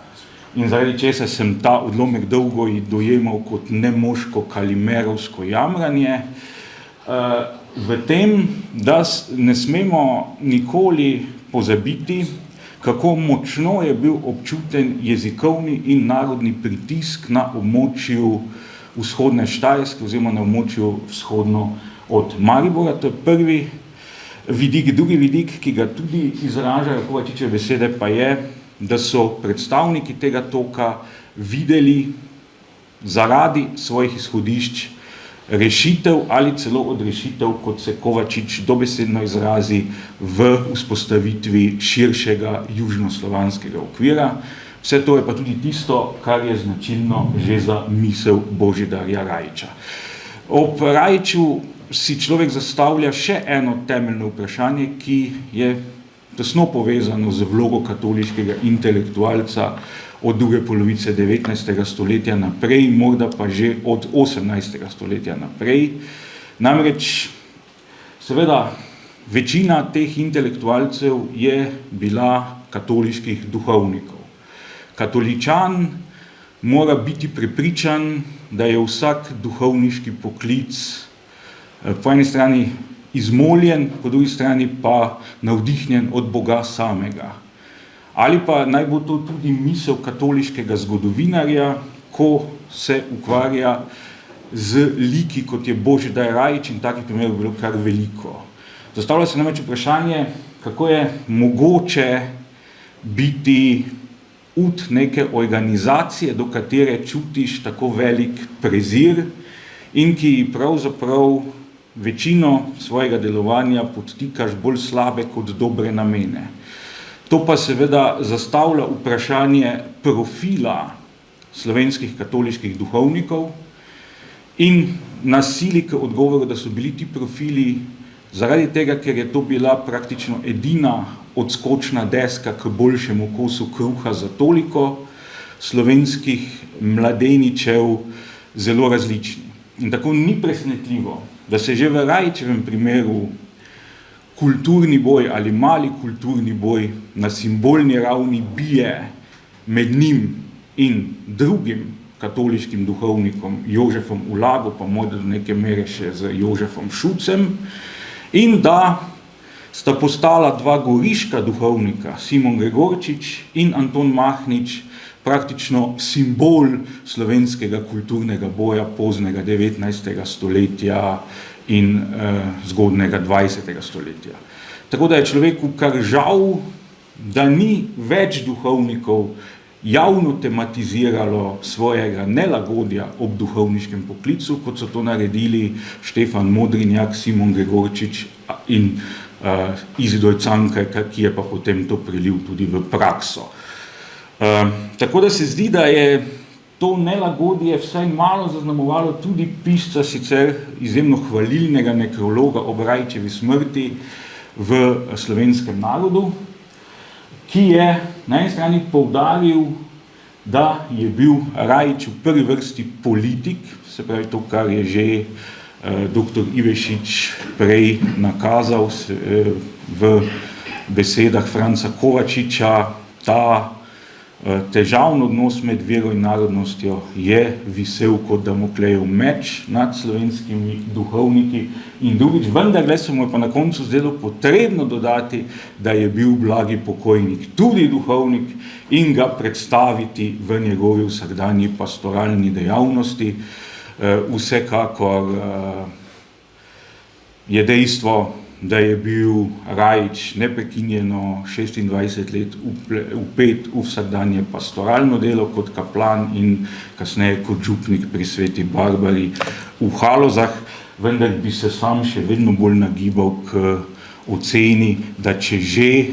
in zaradi česa sem ta odlomek dolgo dojemal kot nemoško kalimerovsko jamranje, v tem, da ne smemo nikoli pozabiti, kako močno je bil občuten jezikovni in narodni pritisk na območju vzhodne Štajerske oziroma na območju vzhodno od Maribora. To je prvi vidik. Drugi vidik, ki ga tudi izražajo Kovačičeve besede, pa je, da so predstavniki tega toka videli zaradi svojih izhodišč rešitev ali celo odrešitev, kot se Kovačič dobesedno izrazi, v vzpostavitvi širšega južnoslovanskega okvira. Vse to je pa tudi tisto, kar je značilno že za misel Božidarja Rajića. Ob Rajiću si človek zastavlja še eno temeljno vprašanje, ki je tesno povezano z vlogo katoliškega intelektualca od druge polovice 19. stoletja naprej, morda pa že od 18. stoletja naprej. Namreč, seveda, večina teh intelektualcev je bila katoliških duhovnikov. Katoličan mora biti prepričan, da je vsak duhovniški poklic po eni strani izmoljen, po drugi strani pa navdihnjen od Boga samega. Ali pa naj bo to tudi misel katoliškega zgodovinarja, ko se ukvarja z liki, kot je Božidar Rajić, in takih primerov bilo kar veliko. Zastavlja se namreč vprašanje, kako je mogoče biti ud neke organizacije, do katere čutiš tako velik prezir in ki pravzaprav večino svojega delovanja podtikaš bolj slabe kot dobre namene. To pa seveda zastavlja vprašanje profila slovenskih katoliških duhovnikov in nas sili k odgovoru, da so bili ti profili zaradi tega, ker je to bila praktično edina odskočna deska k boljšemu kosu kruha za toliko slovenskih mladeničev zelo različni. In tako ni presenetljivo, da se že v Rajićevem primeru kulturni boj ali mali kulturni boj na simbolni ravni bije med njim in drugim katoliškim duhovnikom Jožefom Ulago, pa morda do neke mere še z Jožefom Šucem, in da sta postala dva goriška duhovnika, Simon Gregorčič in Anton Mahnič, praktično simbol slovenskega kulturnega boja poznega 19. stoletja in zgodnega 20. stoletja. Tako da je človeku kar žal, da ni več duhovnikov javno tematiziralo svojega nelagodja ob duhovniškem poklicu, kot so to naredili Štefan Modrinjak, Simon Gregorčič in Izidor Cankar, ki je pa potem to prelil tudi v prakso. Tako da se zdi, da je to nelagodje vsaj malo zaznamovalo tudi pisca sicer izjemno hvalilnega nekrologa ob Rajićevi smrti v slovenskem narodu, ki je na eni strani poudaril, da je bil Rajić v prvi vrsti politik, se pravi to, kar je že dr. Ivešič prej nakazal v besedah Franca Kovačiča, ta Težavni odnos med vero in narodnostjo je visel kot Damoklejev meč nad slovenskimi duhovniki in drugič, vendarle se mu je pa na koncu zdelo potrebno dodati, da je bil blagi pokojnik tudi duhovnik in ga predstaviti v njegovi vsakdanji pastoralni dejavnosti. Vsekakor je dejstvo, da je bil Rajić neprekinjeno 26 let vpet v vsakdanje pastoralno delo kot kaplan in kasneje kot župnik pri Sveti Barbari v Halozah, vendar bi se sam še vedno bolj nagibal k oceni, da če že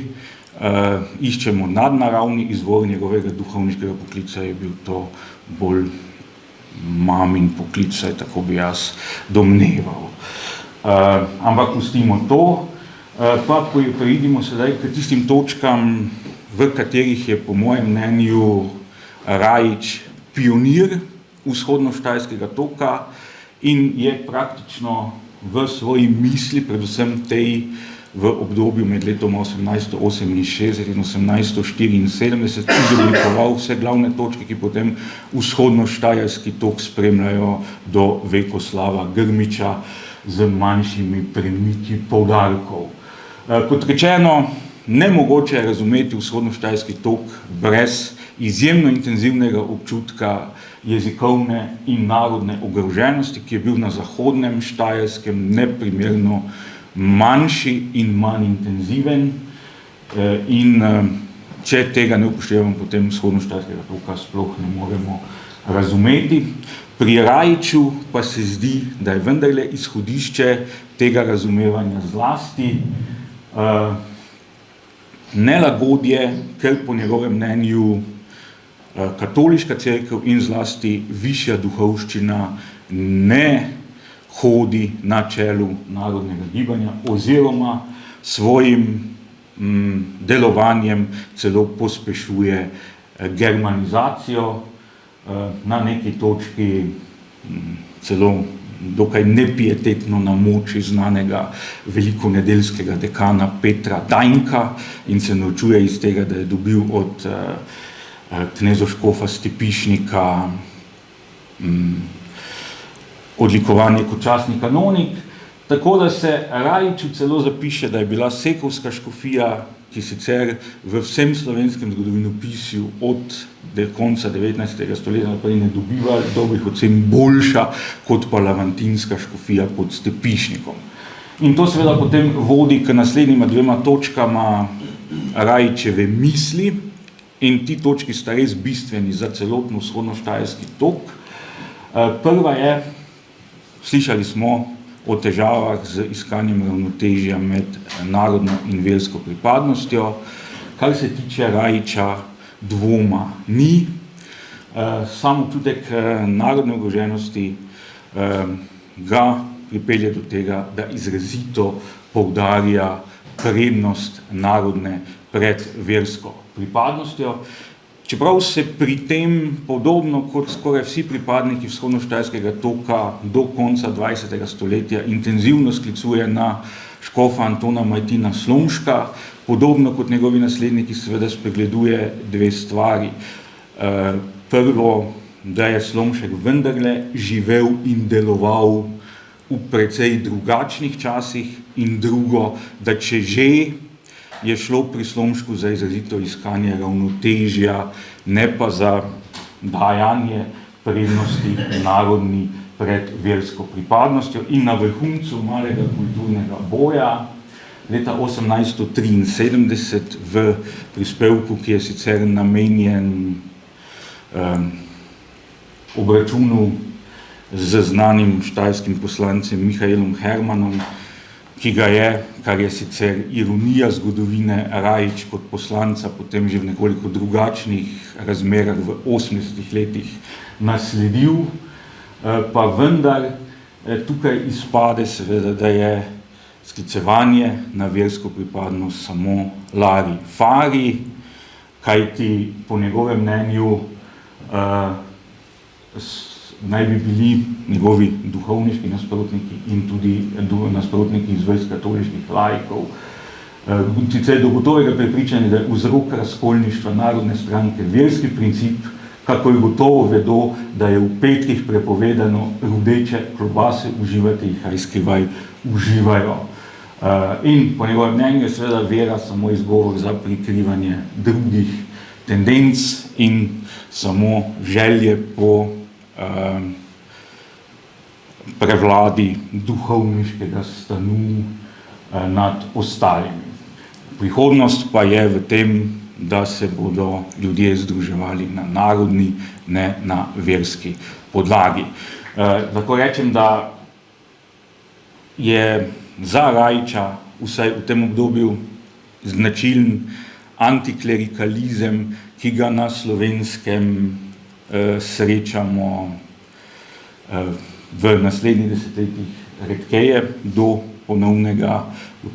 iščemo nadnaravni izvor njegovega duhovniškega poklica, je bil to bolj mamin poklic, tako bi jaz domneval. Ampak pustimo to, pa preidimo sedaj k tistim točkam, v katerih je po mojem mnenju Rajić pionir vzhodnoštajerskega toka in je praktično v svoji misli, predvsem tej v obdobju med letoma 1868 in 1874, izoblikoval vse glavne točke, ki potem vzhodnoštajerski tok spremljajo do Vekoslava Grmića, z manjšimi premiki poudarkov. Kot rečeno, nemogoče je razumeti vzhodnoštajerski tok brez izjemno intenzivnega občutka jezikovne in narodne ogroženosti, ki je bil na zahodnem Štajerskem neprimerno manjši in manj intenziven in če tega ne upoštevamo, potem vzhodnoštajerskega toka sploh ne moremo razumeti. Pri Rajiću pa se zdi, da je vendarle izhodišče tega razumevanja zlasti nelagodje, ker po njegovem mnenju katoliška cerkev in zlasti višja duhovščina ne hodi na čelu narodnega gibanja oziroma svojim delovanjem celo pospešuje germanizacijo, na neki točki celo dokaj nepietetno na moči znanega velikonedeljskega dekana Petra Dajnka in se naučuje iz tega, da je dobil od knezoškofa Stepišnika odlikovanje kot častni kanonik, tako da se Rajiću celo zapiše, da je bila sekovska škofija, ki sicer v vsem slovenskem zgodovinopisju od konca 19. stoletja naprej ne dobiva dobrih ocen, boljša kot pa lavantinska škofija pod Stepišnikom. In to seveda potem vodi k naslednjima dvema točkama Rajićeve misli in ti točki sta res bistveni za celotno vzhodnoštajerski tok. Prva je, slišali smo o težavah z iskanjem ravnotežja med narodno in versko pripadnostjo. Kar se tiče Rajića, dvoma ni. Sam občutek narodne ogroženosti ga pripelje do tega, da izrazito poudarja prednost narodne pred versko pripadnostjo. Čeprav se pri tem podobno kot skoraj vsi pripadniki vzhodnoštajerskega toka do konca 20. stoletja intenzivno sklicuje na škofa Antona Majtina Slomška, podobno kot njegovi nasledniki seveda spregleduje dve stvari. Prvo, da je Slomšek vendarle živel in deloval v precej drugačnih časih in drugo, da če že je šlo pri Slomšku za izrazito iskanje ravnotežja, ne pa za dajanje prednosti narodni pred versko pripadnostjo. In na vrhuncu malega kulturnega boja leta 1873 v prispevku, ki je sicer namenjen obračunu z znanim štajerskim poslancem Mihaelom Hermanom, ki ga je, kar je sicer ironija zgodovine, Rajić kot poslanca potem že v nekoliko drugačnih razmerah v 80. letih nasledil, pa vendar tukaj izpade seveda, da je sklicevanje na versko pripadnost samo lari fari, kajti po njegovem mnenju naj bi bili njegovi duhovniški nasprotniki in tudi nasprotniki iz vrst katoliških laikov Sicer do gotovega prepričanja, da je vzrok razkolništva Narodne stranke verski princip, kakor gotovo vedo, da je v petkih prepovedano rudeče klobase uživati, jih aj skrivaj uživajo. In po njegovem mnenju je seveda vera samo izgovor za prikrivanje drugih tendenc in samo želje po prevladi duhovniškega stanu nad ostalimi. Prihodnost pa je v tem, da se bodo ljudje združevali na narodni, ne na verski podlagi. Lahko rečem, da je za Rajića vsaj v tem obdobju značilen antiklerikalizem, ki ga na Slovenskem srečamo v naslednjih desetletjih redkeje do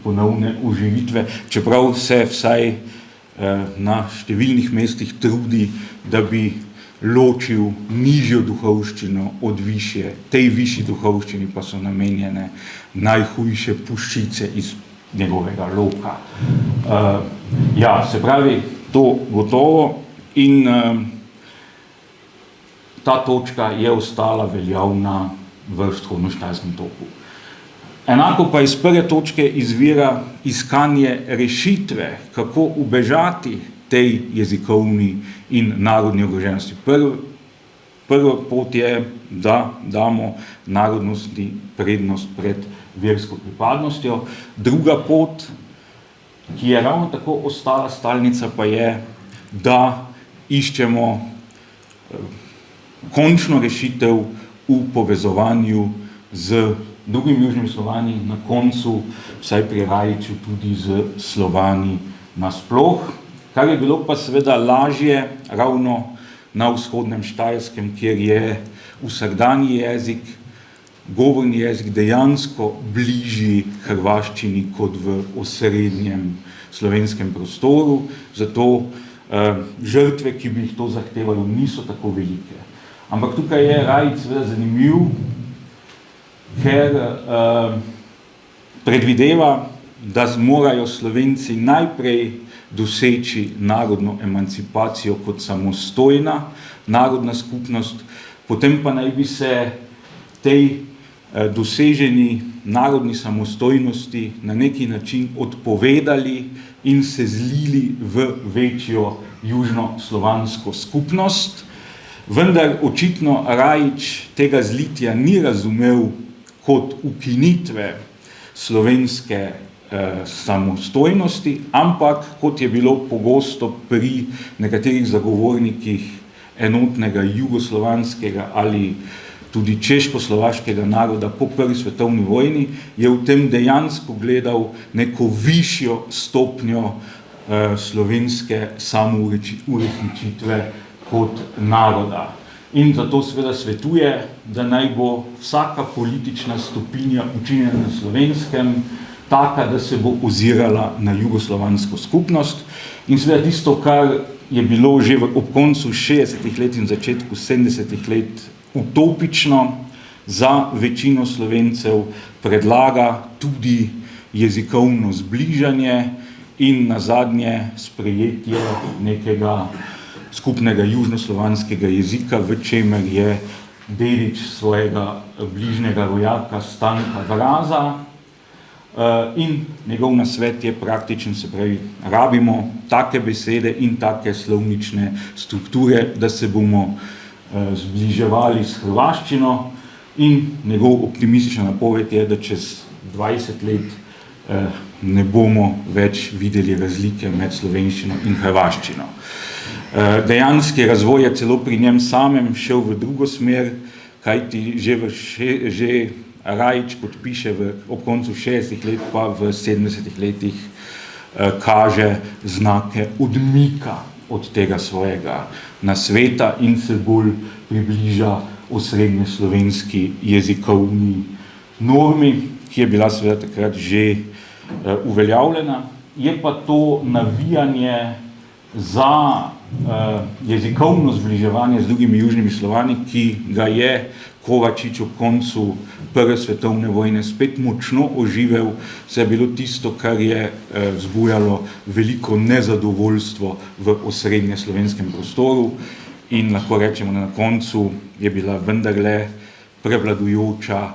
ponovne oživitve, čeprav se vsaj na številnih mestih trudi, da bi ločil nižjo duhovščino od višje. Tej višji duhovščini pa so namenjene najhujše puščice iz njegovega loka. Se pravi, to gotovo in ta točka je ostala veljavna v vzhodnoštajerskem toku. Enako pa iz prve točke izvira iskanje rešitve, kako ubežati tej jezikovni in narodni ogroženosti. Prva pot je, da damo narodnosti prednost pred versko pripadnostjo. Druga pot, ki je ravno tako ostala stalnica, pa je, da iščemo končno rešitev v povezovanju z drugimi južnimi Slovani, na koncu, vsaj pri Rajiću, tudi z Slovani nasploh, kar je bilo pa seveda lažje ravno na vzhodnem Štajerskem, kjer je vsakdanji jezik, govorni jezik dejansko bližji hrvaščini kot v osrednjem slovenskem prostoru, zato žrtve, ki bi jih to zahtevalo, niso tako velike. Ampak tukaj je Rajić seveda zanimiv, ker predvideva, da morajo Slovenci najprej doseči narodno emancipacijo kot samostojna narodna skupnost, potem pa naj bi se tej doseženi narodni samostojnosti na neki način odpovedali in se zlili v večjo južnoslovansko skupnost. Vendar očitno Rajić tega zlitja ni razumel kot ukinitve slovenske samostojnosti, ampak kot je bilo pogosto pri nekaterih zagovornikih enotnega jugoslovanskega ali tudi češko-slovaškega naroda po prvi svetovni vojni, je v tem dejansko gledal neko višjo stopnjo slovenske samouresničitve kot naroda. In zato seveda svetuje, da naj bo vsaka politična stopinja učinjena na Slovenskem taka, da se bo ozirala na jugoslovansko skupnost. In seveda tisto, kar je bilo že ob koncu 60-ih let in začetku 70-ih let utopično za večino Slovencev, predlaga tudi jezikovno zbližanje in nazadnje sprejetje nekega skupnega južnoslovanskega jezika, v čemer je dedič svojega bližnjega rojaka Stanka Vraza in njegov nasvet je praktičen, se pravi, rabimo take besede in take slovnične strukture, da se bomo zbliževali s hrvaščino, in njegov optimistična napoved je, da čez 20 let ne bomo več videli razlike med slovenščino in hrvaščino. Dejanski razvoj je celo pri njem samem šel v drugo smer, kajti že Rajić, kot piše ob koncu 60 let, pa v 70 letih kaže znake odmika od tega svojega nasveta in se bolj približa osrednje slovenski jezikovni normi, ki je bila seveda takrat že uveljavljena. Je pa to navijanje za jezikovno zbliževanje z drugimi južnimi Slovani, ki ga je Kovačič ob koncu Prve svetovne vojne spet močno oživel, se je bilo tisto, kar je vzbujalo veliko nezadovoljstvo v osrednje slovenskem prostoru in lahko rečemo, da na koncu je bila vendarle prevladujoča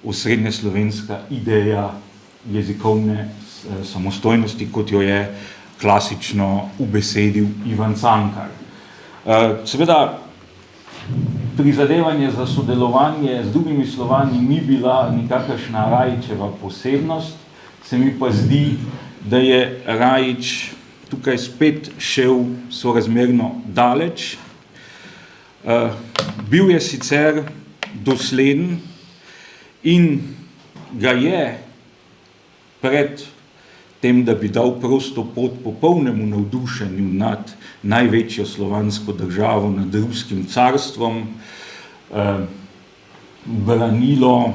osrednje slovenska ideja jezikovne samostojnosti, kot jo je klasično ubesedil Ivan Cankar. Seveda, prizadevanje za sodelovanje z drugimi Slovani ni bila nikakršna Rajićeva posebnost, se mi pa zdi, da je Rajić tukaj spet šel sorazmerno daleč. Bil je sicer dosleden in ga je pred tem, da bi dal prosto pot popolnemu navdušenju nad največjo slovansko državo, nad ruskim carstvom, branilo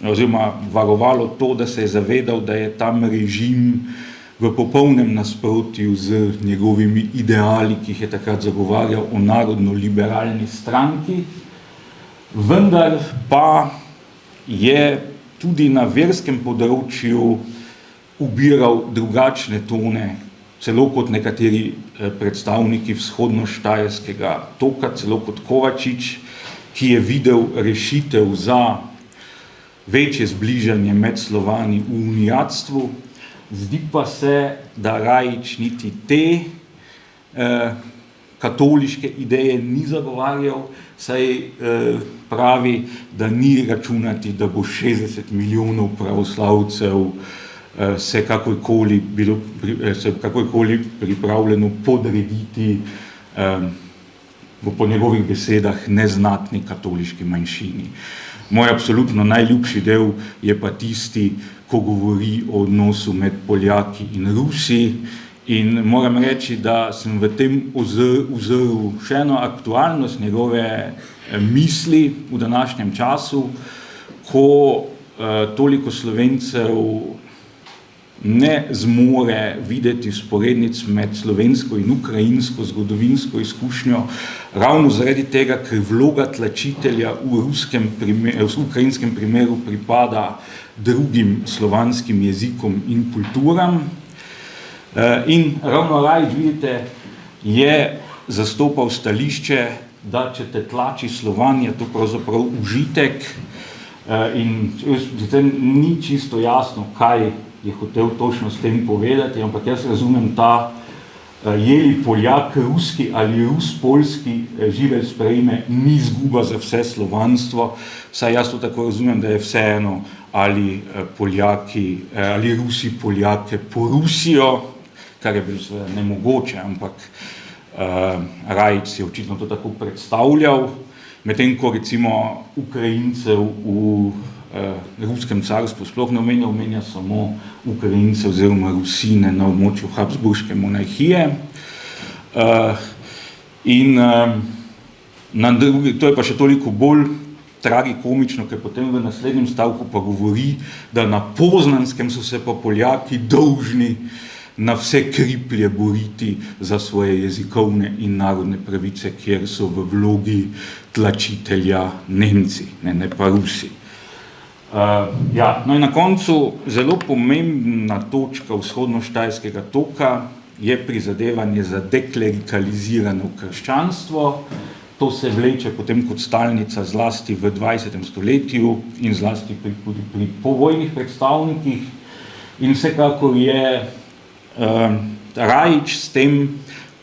oziroma varovalo to, da se je zavedal, da je tam režim v popolnem nasprotju z njegovimi ideali, ki jih je takrat zagovarjal o narodno-liberalni stranki, vendar pa je tudi na verskem področju ubiral drugačne tone, celo kot nekateri predstavniki vzhodno-štajerskega toka, celo kot Kovačič, ki je videl rešitev za večje zbližanje med Slovani v uniatstvu. Zdi pa se, da Rajić niti te katoliške ideje ni zagovarjal, saj pravi, da ni računati, da bo 60 milijonov pravoslavcev se kakorkoli pripravljeno podrediti po njegovih besedah neznatni katoliški manjšini. Moj absolutno najljubši del je pa tisti, ko govori o odnosu med Poljaki in Rusi, in moram reči, da sem v tem ozrl še eno aktualnost njegove misli v današnjem času, ko toliko Slovencev ne zmore videti vzporednic med slovensko in ukrajinsko zgodovinsko izkušnjo, ravno zaradi tega, ker vloga tlačitelja v ukrajinskem primeru pripada drugim slovanskim jezikom in kulturam. In ravno Rajić, vidite, je zastopal stališče, da če te tlači Slovan, je to pravzaprav užitek, in ni čisto jasno, kaj je hotel točno s tem povedati, ampak jaz razumem ta jeli Poljak ruski ali Rus poljski živelj sprejme ni izguba za vse slovanstvo, saj jaz to tako razumem, da je vseeno ali Poljaki ali Rusi Poljake porusijo, kar je bilo seveda nemogoče, ampak Rajić si očitno to tako predstavljal, medtem ko recimo Ukrajincev v Ruskem carstvu sploh ne omenja samo Ukrajince oziroma Rusine na območju Habsburške monarhije. To je pa še toliko bolj tragikomično, ker potem v naslednjem stavku pa govori, da na Poznanskem so se pa Poljaki dolžni na vse kriplje boriti za svoje jezikovne in narodne pravice, kjer so v vlogi tlačitelja Nemci, ne pa Rusi. No in na koncu zelo pomembna točka vzhodno-štajerskega toka je prizadevanje za deklerikalizirano krščanstvo. To se vleče potem kot stalnica zlasti v 20. stoletju in zlasti tudi pri povojnih predstavnikih. In vsekakor je Rajić s tem,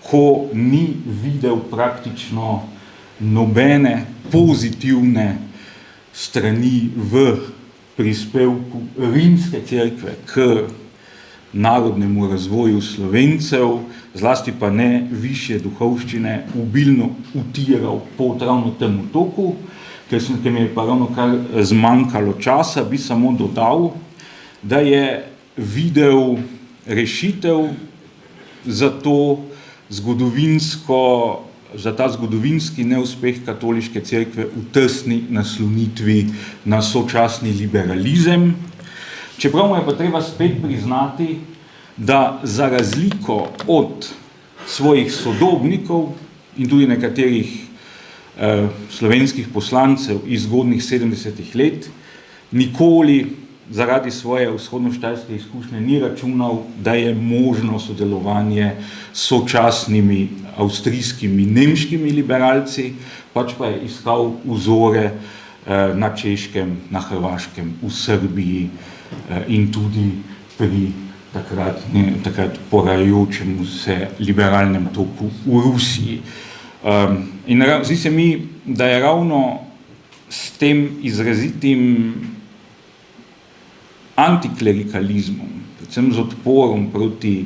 ko ni videl praktično nobene pozitivne strani v prispevku Rimske cerkve k narodnemu razvoju Slovencev, zlasti pa ne višje duhovščine, obilno utiral pot ravno temu toku, ker mi je pa ravno kar zmanjkalo časa, bi samo dodal, da je videl rešitev za ta zgodovinski neuspeh katoliške cerkve v tesni naslonitvi na sočasni liberalizem. Čeprav mu je pa treba spet priznati, da za razliko od svojih sodobnikov in tudi nekaterih slovenskih poslancev iz zgodnjih 70. let nikoli zaradi svoje vzhodnoštajerske izkušnje ni računal, da je možno sodelovanje s sočasnimi avstrijskimi, nemškimi liberalci, pač pa je iskal vzore na Češkem, na Hrvaškem, v Srbiji in tudi pri takrat porajajočemu se liberalnem toku v Rusiji. In zdi se mi, da je ravno s tem izrazitim antiklerikalizmom, predvsem z odporom proti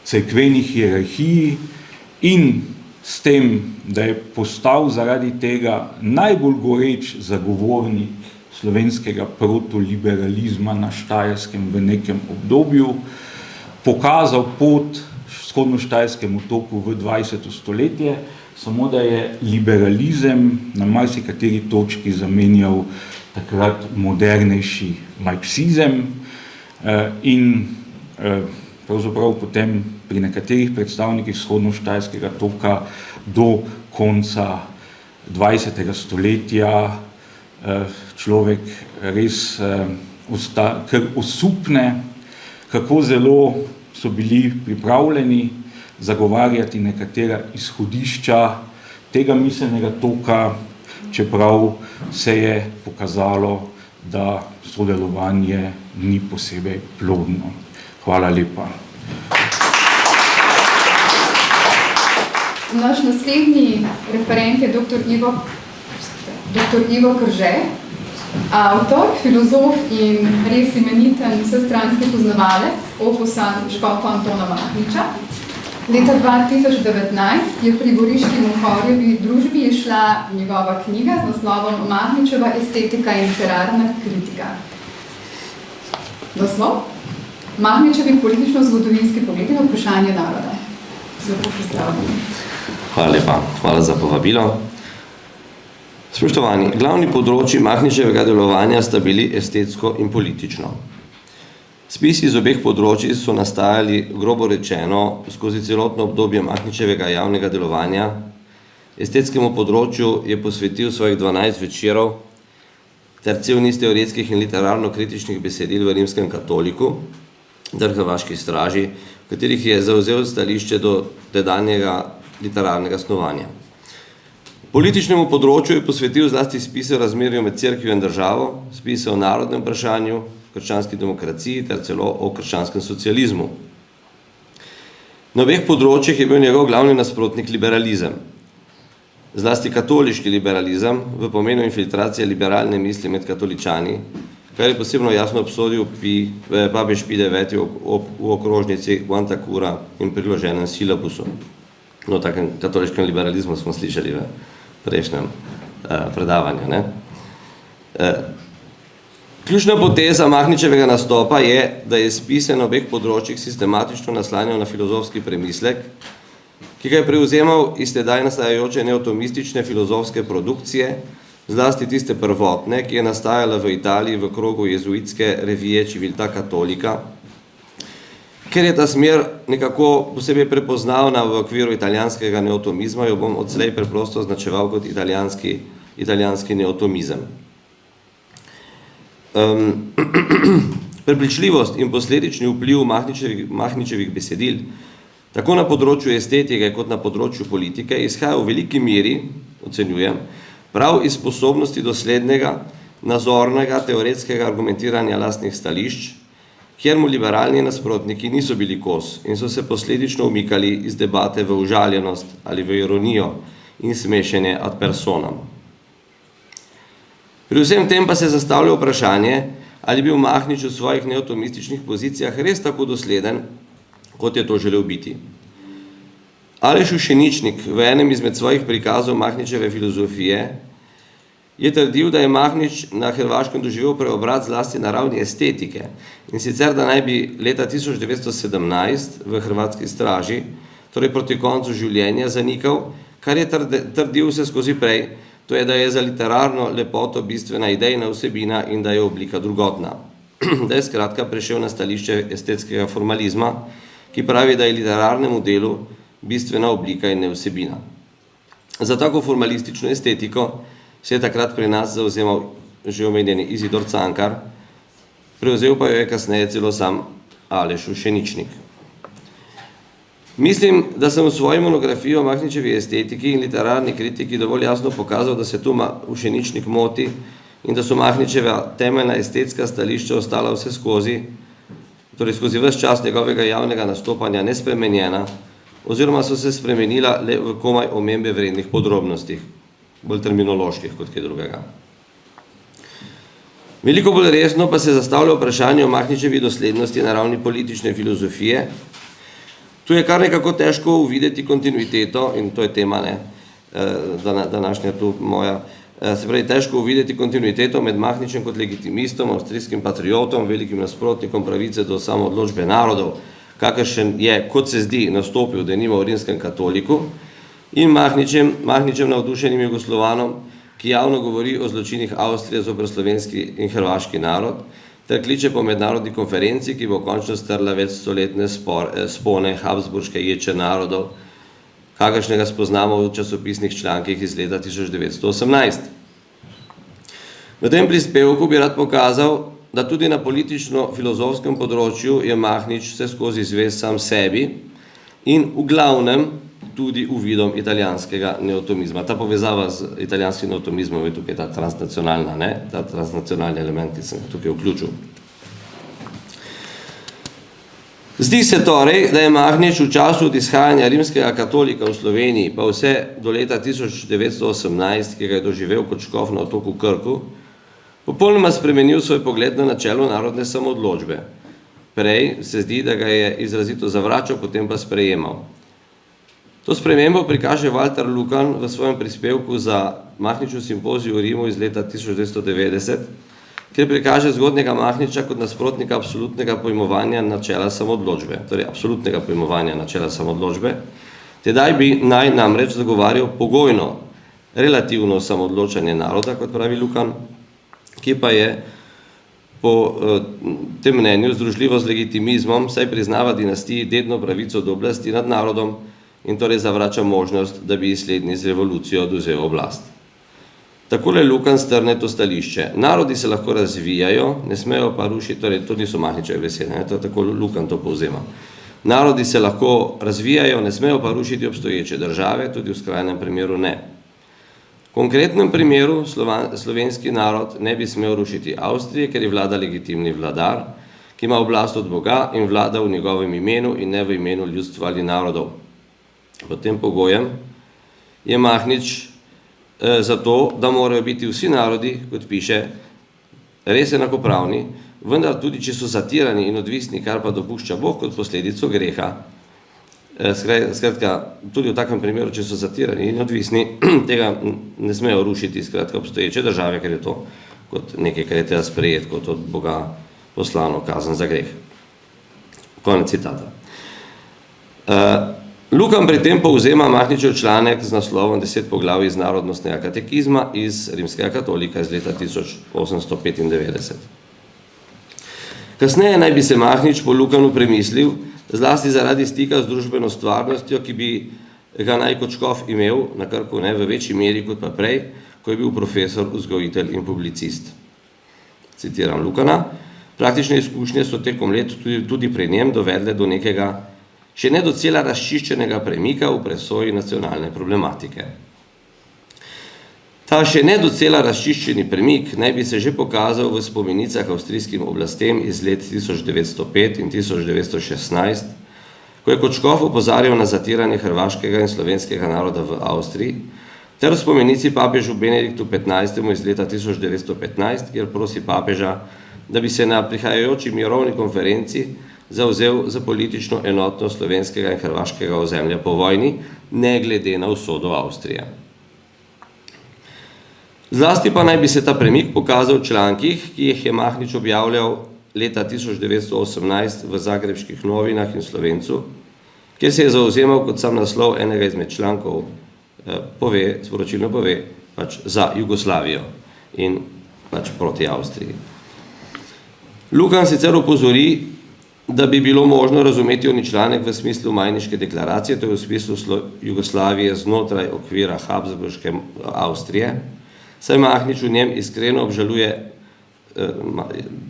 cerkveni hierarhiji in s tem, da je postal zaradi tega najbolj goreč zagovornik slovenskega protoliberalizma na Štajerskem v nekem obdobju, pokazal pot vzhodnoštajerskemu toku v 20. stoletje, samo da je liberalizem na marsikateri točki zamenjal takrat modernejši marksizem in pravzaprav potem pri nekaterih predstavnikih vzhodnoštajerskega toka do konca 20. stoletja človek res kar osupne, kako zelo so bili pripravljeni zagovarjati nekatera izhodišča tega miselnega toka, čeprav se je pokazalo, da sodelovanje ni posebej plodno. Hvala lepa. Naš naslednji referent je dr. Ivo Krže, avtor, filozof in res imeniten vsestranski poznavalec opusa škofa Antona Mahniča. Leta 2019 je pri Goriški Mohorjevi družbi izšla njegova knjiga z naslovom Mahničeva estetika in literarna kritika. Naslov? Mahničevi politično-zgodovinski pogledi na vprašanje naroda. Lepo pozdravljeni. Hvala lepa, hvala za povabilo. Spoštovani, glavni področji Mahničevega delovanja sta bili estetsko in politično. Spisi iz obeh področij so nastajali, grobo rečeno, skozi celotno obdobje Mahničevega javnega delovanja. Estetskemu področju je posvetil svojih 12 večerov ter cel niz teoretskih in literarno-kritičnih besedil v Rimskem katoliku ter Hrvaški straži, v katerih je zavzel stališče do tedanjega literarnega snovanja. Političnemu področju je posvetil zlasti spise o razmerju med cerkvijo in državo, spise o narodnem vprašanju, krščanski demokraciji ter celo o krščanskem socializmu. Na obeh področjih je bil njegov glavni nasprotnik liberalizem. Zlasti katoliški liberalizem v pomenu infiltracije liberalne misli med katoličani, kar je posebno jasno obsodil papež Pij IX v okrožnici Quanta Cura in priloženem silabusu. No, takem katoliškem liberalizmu smo slišali v prejšnjem predavanju. Ne? Ključna poteza Mahničevega nastopa je, da je spise na obeh področjih sistematično naslanjal na filozofski premislek, ki ga je prevzemal iz tedaj nastajajoče neotomistične filozofske produkcije, zlasti tiste prvotne, ki je nastajala v Italiji v krogu jezuitske revije Civiltà Cattolica, ker je ta smer nekako posebej prepoznavna v okviru italijanskega neotomizma, jo bom odslej preprosto označeval kot italijanski neotomizem. Prepričljivost in posledični vpliv Mahničevih besedil, tako na področju estetike kot na področju politike, izhaja v veliki meri, ocenjujem, prav iz sposobnosti doslednega, nazornega, teoretskega argumentiranja lastnih stališč, kjer mu liberalni nasprotniki niso bili kos in so se posledično umikali iz debate v užaljenost ali v ironijo in smešenje ad personam. Pri vsem tem pa se zastavlja vprašanje, ali bil Mahnič v svojih neotomističnih pozicijah res tako dosleden, kot je to želel biti. Aleš Ušeničnik v enem izmed svojih prikazov Mahničeve filozofije je trdil, da je Mahnič na Hrvaškem doživel preobrat zlasti na ravni estetike in sicer, da naj bi leta 1917 v Hrvatski straži, torej proti koncu življenja, zanikal, kar je trdil vse skozi prej, to je, da je za literarno lepoto bistvena idejna vsebina in da je oblika drugotna. Da je skratka prešel na stališče estetskega formalizma, ki pravi, da je literarnemu delu bistvena oblika in ne vsebina. Za tako formalistično estetiko se je takrat pri nas zauzemal že omenjeni Izidor Cankar, prevzel pa jo je kasneje celo sam Aleš Ušeničnik. Mislim, da sem v svoji monografiji o Mahničevi estetiki in literarni kritiki dovolj jasno pokazal, da se tu Ušeničnik moti in da so Mahničeva temeljna estetska stališča ostala vse skozi, torej skozi ves čas njegovega javnega nastopanja nespremenjena, oziroma so se spremenila le v komaj omembe vrednih podrobnostih, bolj terminoloških kot kaj drugega. Veliko bolj resno pa se zastavlja vprašanje o Mahničevi doslednosti na ravni politične filozofije. Tu je kar nekako težko uvideti kontinuiteto, in to je tema, današnja tu moja, se pravi, težko uvideti kontinuiteto med Mahničem kot legitimistom, avstrijskim patriotom, velikim nasprotnikom pravice do samoodločbe narodov, kakršen je, kot se zdi, nastopil denimo v rimskem katoliku, in Mahničem navdušenim Jugoslovanom, ki javno govori o zločinih Avstrije zoper slovenski in hrvaški narod, ter kliče po mednarodni konferenci, ki bo končno strla večstoletne spone habsburške ječe narodov, kakršnega spoznamo v časopisnih člankih iz leta 1918. V tem prispevku bi rad pokazal, da tudi na politično-filozofskem področju je Mahnič vse skozi zvest sam sebi in v glavnem tudi uvidom italijanskega neotomizma. Ta povezava z italijanskim neotomizmom je tukaj ta transnacionalna, ta transnacionalni element, ki sem tukaj vključil. Zdi se torej, da je Mahnič v času od izhajanja rimskega katolika v Sloveniji, pa vse do leta 1918, ki ga je doživel kot škof na otoku Krku, popolnoma spremenil svoj pogled na načelo narodne samoodločbe. Prej se zdi, da ga je izrazito zavračal, potem pa sprejemal. To spremembo prikaže Walter Lukan v svojem prispevku za Mahničev simpozij v Rimu iz leta 1990, kjer prikaže zgodnjega Mahniča kot nasprotnika absolutnega pojmovanja načela samoodločbe, torej absolutnega pojmovanja načela samoodločbe. Tedaj bi naj namreč zagovarjal pogojno, relativno samoodločanje naroda, kot pravi Lukan, ki pa je po tem mnenju združljivo z legitimizmom, saj priznava dinastiji dedno pravico do oblasti nad narodom in torej zavrača možnost, da bi slednji z revolucijo odvzel oblast. Takole Lukan strne to stališče. Narodi se lahko razvijajo, ne smejo pa rušiti, torej to niso Mahničeve besede, tako Lukan to povzema. Narodi se lahko razvijajo, ne smejo pa rušiti obstoječe države, tudi v skrajnem primeru ne. V konkretnem primeru slovenski narod ne bi smel rušiti Avstrije, ker je vlada legitimni vladar, ki ima oblast od Boga in vlada v njegovem imenu in ne v imenu ljudstva ali narodov. Pod tem pogojem je Mahnič zato, da morajo biti vsi narodi, kot piše, res enakopravni, vendar tudi, če so zatirani in odvisni, kar pa dopušča Bog kot posledico greha. Skratka, tudi v takem primeru, če so zatirani in odvisni, tega ne smejo rušiti obstoječe države, ker je to kot nekaj, kar je treba sprejeti, kot od Boga poslano kazen za greh. Konec citata. Lukan pri tem povzema Mahničev članek z naslovom 10 poglavij iz narodnostnega katekizma iz rimskega katolika iz leta 1895. Kasneje naj bi se Mahnič po Lukanu premislil, zlasti zaradi stika z družbeno stvarnostjo, ki bi ga naj kot škof imel na Krku v večji meri kot pa prej, ko je bil profesor, vzgojitelj in publicist. Citiram Lukana: praktične izkušnje so tekom let tudi pri njem dovedle do nekega še ne docela razčiščenega premika v presoji nacionalne problematike. Ta še ne docela razčiščeni premik naj bi se že pokazal v spomenicah avstrijskim oblastem iz let 1905 in 1916, ko je kot škof opozarjal na zatiranje hrvaškega in slovenskega naroda v Avstriji, ter v spomenici papežu Benediktu 15. iz leta 1915, kjer prosi papeža, da bi se na prihajajoči mirovni konferenci zavzel za politično enotnost slovenskega in hrvaškega ozemlja po vojni, ne glede na usodo Avstrije. Zlasti pa naj bi se ta premik pokazal v člankih, ki jih je Mahnič objavljal leta 1918 v Zagrebških novinah in Slovencu, kjer se je zavzemal, kot sam naslov enega izmed člankov sporočilno pove, za Jugoslavijo in proti Avstriji. Lukan sicer opozori, da bi bilo možno razumeti oni članek v smislu Majniške deklaracije, to je v smislu Jugoslavije znotraj okvira Habsburške Avstrije, saj Mahnič v njem iskreno obžaluje,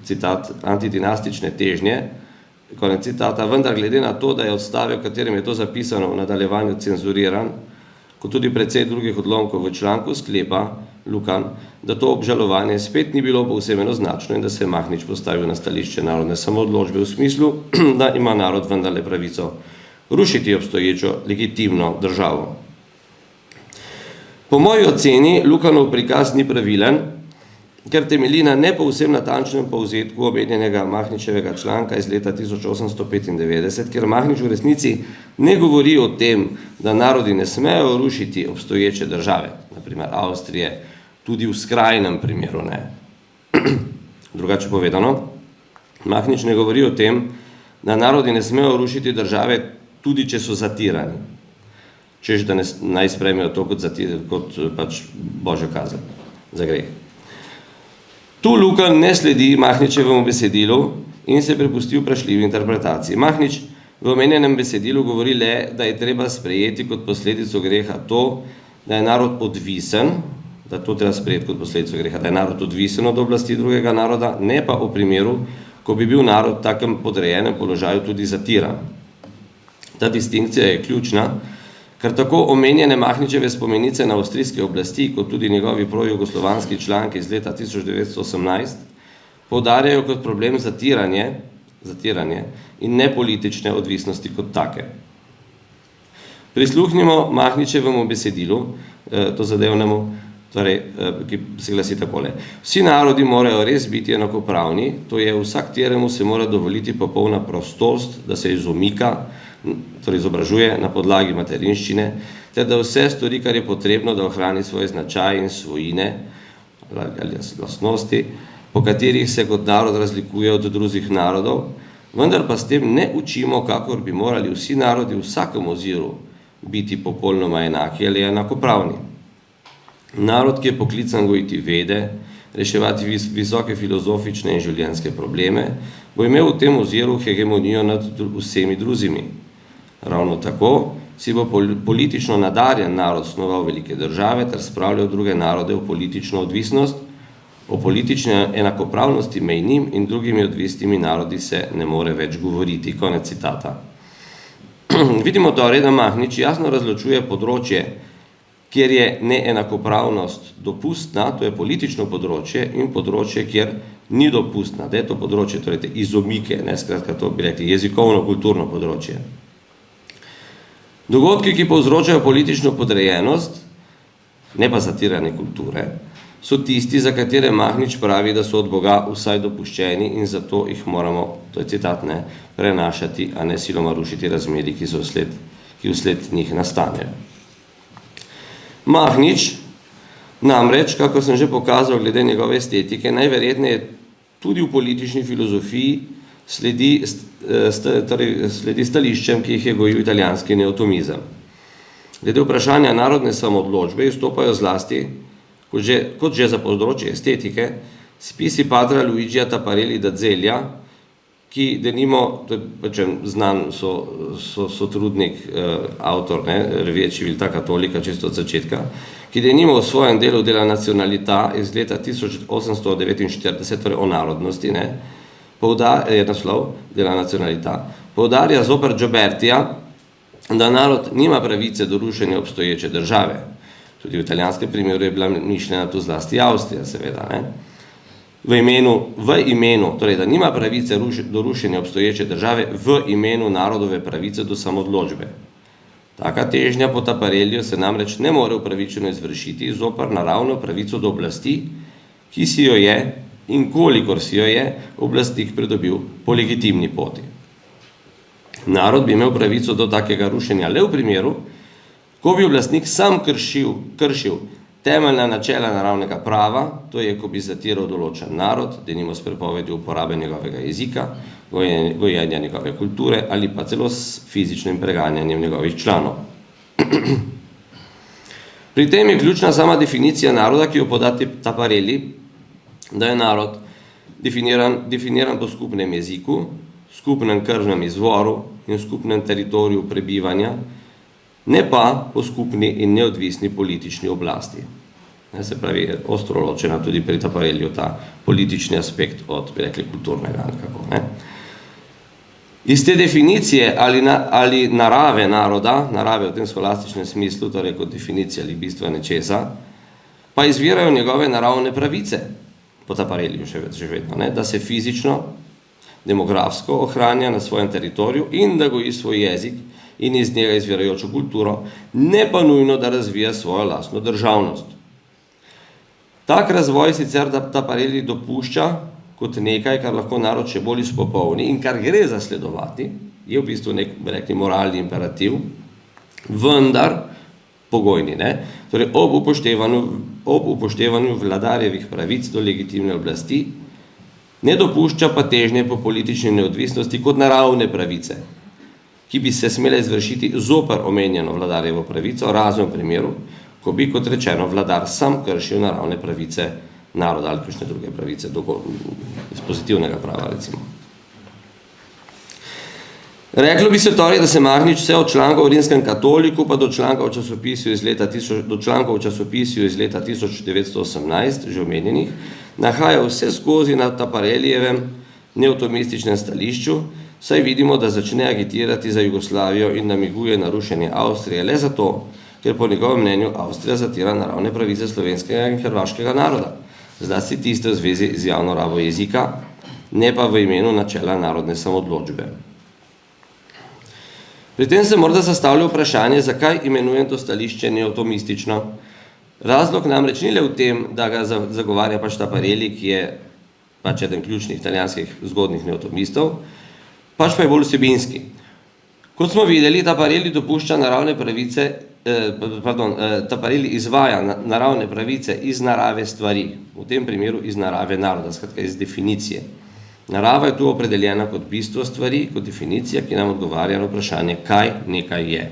citat, antidinastične težnje, konec citata, vendar glede na to, da je odstavek, v katerem je to zapisano v nadaljevanju cenzuriran, kot tudi precej drugih odlomkov v članku, sklepa Lukan, da to obžalovanje spet ni bilo povsem enoznačno in da se je Mahnič postavil na stališče narodne samoodločbe v smislu, da ima narod vendarle pravico rušiti obstoječo legitimno državo. Po moji oceni Lukanov prikaz ni pravilen, ker temelji na ne povsem natančnem povzetku omenjenega Mahničevega članka iz leta 1895, ker Mahnič v resnici ne govori o tem, da narodi ne smejo rušiti obstoječe države, naprimer Avstrije, tudi v skrajnem primeru ne. Drugače povedano, Mahnič ne govori o tem, da narodi ne smejo rušiti države, tudi če so zatirani, češ da naj sprejmejo to kot pač Božjo kazen za greh. Tu Lukan ne sledi Mahničevemu besedilu in se prepusti vprašljivi interpretaciji. Mahnič v omenjenem besedilu govori le, da je treba sprejeti kot posledico greha to, da je narod odvisen, da to treba sprejeti kot posledico greha, da je narod odvisen od oblasti drugega naroda, ne pa v primeru, ko bi bil narod v takem podrejenem položaju tudi zatiran. Ta distinkcija je ključna, ker tako omenjene Mahničeve spomenice na avstrijske oblasti, kot tudi njegovi projugoslovanski članki iz leta 1918, poudarjajo kot problem zatiranje in ne politične odvisnosti kot take. Prisluhnimo Mahničevemu besedilu, to zadevnemu, torej, ki se glasi takole. Vsi narodi morajo res biti enakopravni, to je vsak teremu se mora dovoliti popolna prostost, da se izumika, torej izobražuje na podlagi materinščine, ter da vse stori, kar je potrebno, da ohrani svoj značaj in svojine ali lastnosti, po katerih se kot narod razlikuje od drugih narodov, vendar pa s tem ne učimo, kakor bi morali vsi narodi v vsakem oziru biti popolnoma enaki ali enakopravni. Narod, ki je poklican gojiti vede, reševati visoke filozofične in življenjske probleme, bo imel v tem oziru hegemonijo nad vsemi drugimi. Ravno tako si bo politično nadarjen narod snoval velike države ter spravljal druge narode v politično odvisnost, o politični enakopravnosti med njim in drugimi odvisnimi narodi se ne more več govoriti. Konec citata. Vidimo torej, da Mahnič jasno razločuje področje, kjer je neenakopravnost dopustna, to je politično področje, in področje, kjer ni dopustna, da je to področje, torej te izomike, skratka to bi rekli jezikovno-kulturno področje. Dogodki, ki povzročajo politično podrejenost, ne pa zatirane kulture, so tisti, za katere Mahnič pravi, da so od Boga vsaj dopuščeni in zato jih moramo, to je citat, prenašati, a ne siloma rušiti razmeri, ki vsled njih nastanejo. Mahnič namreč, kako sem že pokazal glede njegove estetike, najverjetneje tudi v politični filozofiji sledi stališčem, ki jih je gojil italijanski neotomizem. Glede vprašanja narodne samoodločbe izstopajo zlasti, kot že za področje estetike, spisi patra Luigija Taparelli da Zelja, ki denimo, znan sotrudnik, avtor revije Civiltà Cattolica, čisto od začetka, ki denimo v svojem delu Della Nazionalità iz leta 1849, torej o narodnosti, je naslov Della Nazionalità, poudarja zoper Giobertija, da narod nima pravice do rušenja obstoječe države. Tudi v italijanskem primeru je bila mišljena tu zlasti Avstrija, seveda. V imenu, torej da nima pravice do rušenja obstoječe države v imenu narodove pravice do samoodločbe. Taka težnja po Taparelliju se namreč ne more upravičeno izvršiti zoper naravno pravico do oblasti, ki si jo je in kolikor si jo je oblastnik pridobil po legitimni poti. Narod bi imel pravico do takega rušenja le v primeru, ko bi oblastnik sam kršil temeljna načela naravnega prava, to je, ko bi zatiral določen narod, denimo s prepovedjo uporabe njegovega jezika, gojenja njegove kulture ali pa celo s fizičnim preganjanjem njegovih članov. Pri tem je ključna sama definicija naroda, ki jo poda Taparelli, da je narod definiran po skupnem jeziku, skupnem krvnem izvoru in skupnem teritoriju prebivanja, ne pa po skupni in neodvisni politični oblasti. Se pravi, ostro ločena tudi pri Taparelliju ta politični aspekt od, bi rekli, kulturnega nekako. Iz te definicije ali narave naroda, narave v tem skolastičnem smislu, torej kot definicija ali bistva nečesa, pa izvirajo njegove naravne pravice, po Taparelliju še vedno, da se fizično, demografsko ohranja na svojem teritoriju in da goji svoj jezik in iz njega izvirajočo kulturo, ne pa nujno, da razvija svojo lastno državnost. Tak razvoj sicer Taparelli dopušča kot nekaj, kar lahko narod še bolj izpopolni in kar gre zasledovati, je v bistvu nek, bi rekli, moralni imperativ, vendar pogojni, Torej ob upoštevanju vladarjevih pravic do legitimne oblasti, ne dopušča pa težnje po politični neodvisnosti kot naravne pravice, ki bi se smele izvršiti zoper omenjeno vladarjevo pravico, razen v primeru, ko bi, kot rečeno, vladar sam kršil naravne pravice naroda ali kakšne druge pravice, iz pozitivnega prava, recimo. Reklo bi se torej, da se Mahnič vse od člankov v Rimskem katoliku pa do člankov v časopisju iz leta 1918, že omenjenih, nahaja vse skozi na Taparellijevem neotomističnem stališču, saj vidimo, da začne agitirati za Jugoslavijo in namiguje na rušenje Avstrije le zato, ker po njegovem mnenju Avstrija zatira naravne pravice slovenskega in hrvaškega naroda, zlasti tiste v zvezi z javno rabo jezika, ne pa v imenu načela narodne samoodločbe. Pri tem se morda zastavlja vprašanje, zakaj imenujem to stališče neotomistično. Razlog namreč ni le v tem, da ga zagovarja pač Taparelli, ki je pač eden ključnih italijanskih zgodnih neotomistov, pač pa je bolj vsebinski. Kot smo videli, Taparelli dopušča naravne pravice, Taparelli izvaja naravne pravice iz narave stvari, v tem primeru iz narave naroda, skratka iz definicije. Narava je tu opredeljena kot bistvo stvari, kot definicija, ki nam odgovarja na vprašanje, kaj nekaj je.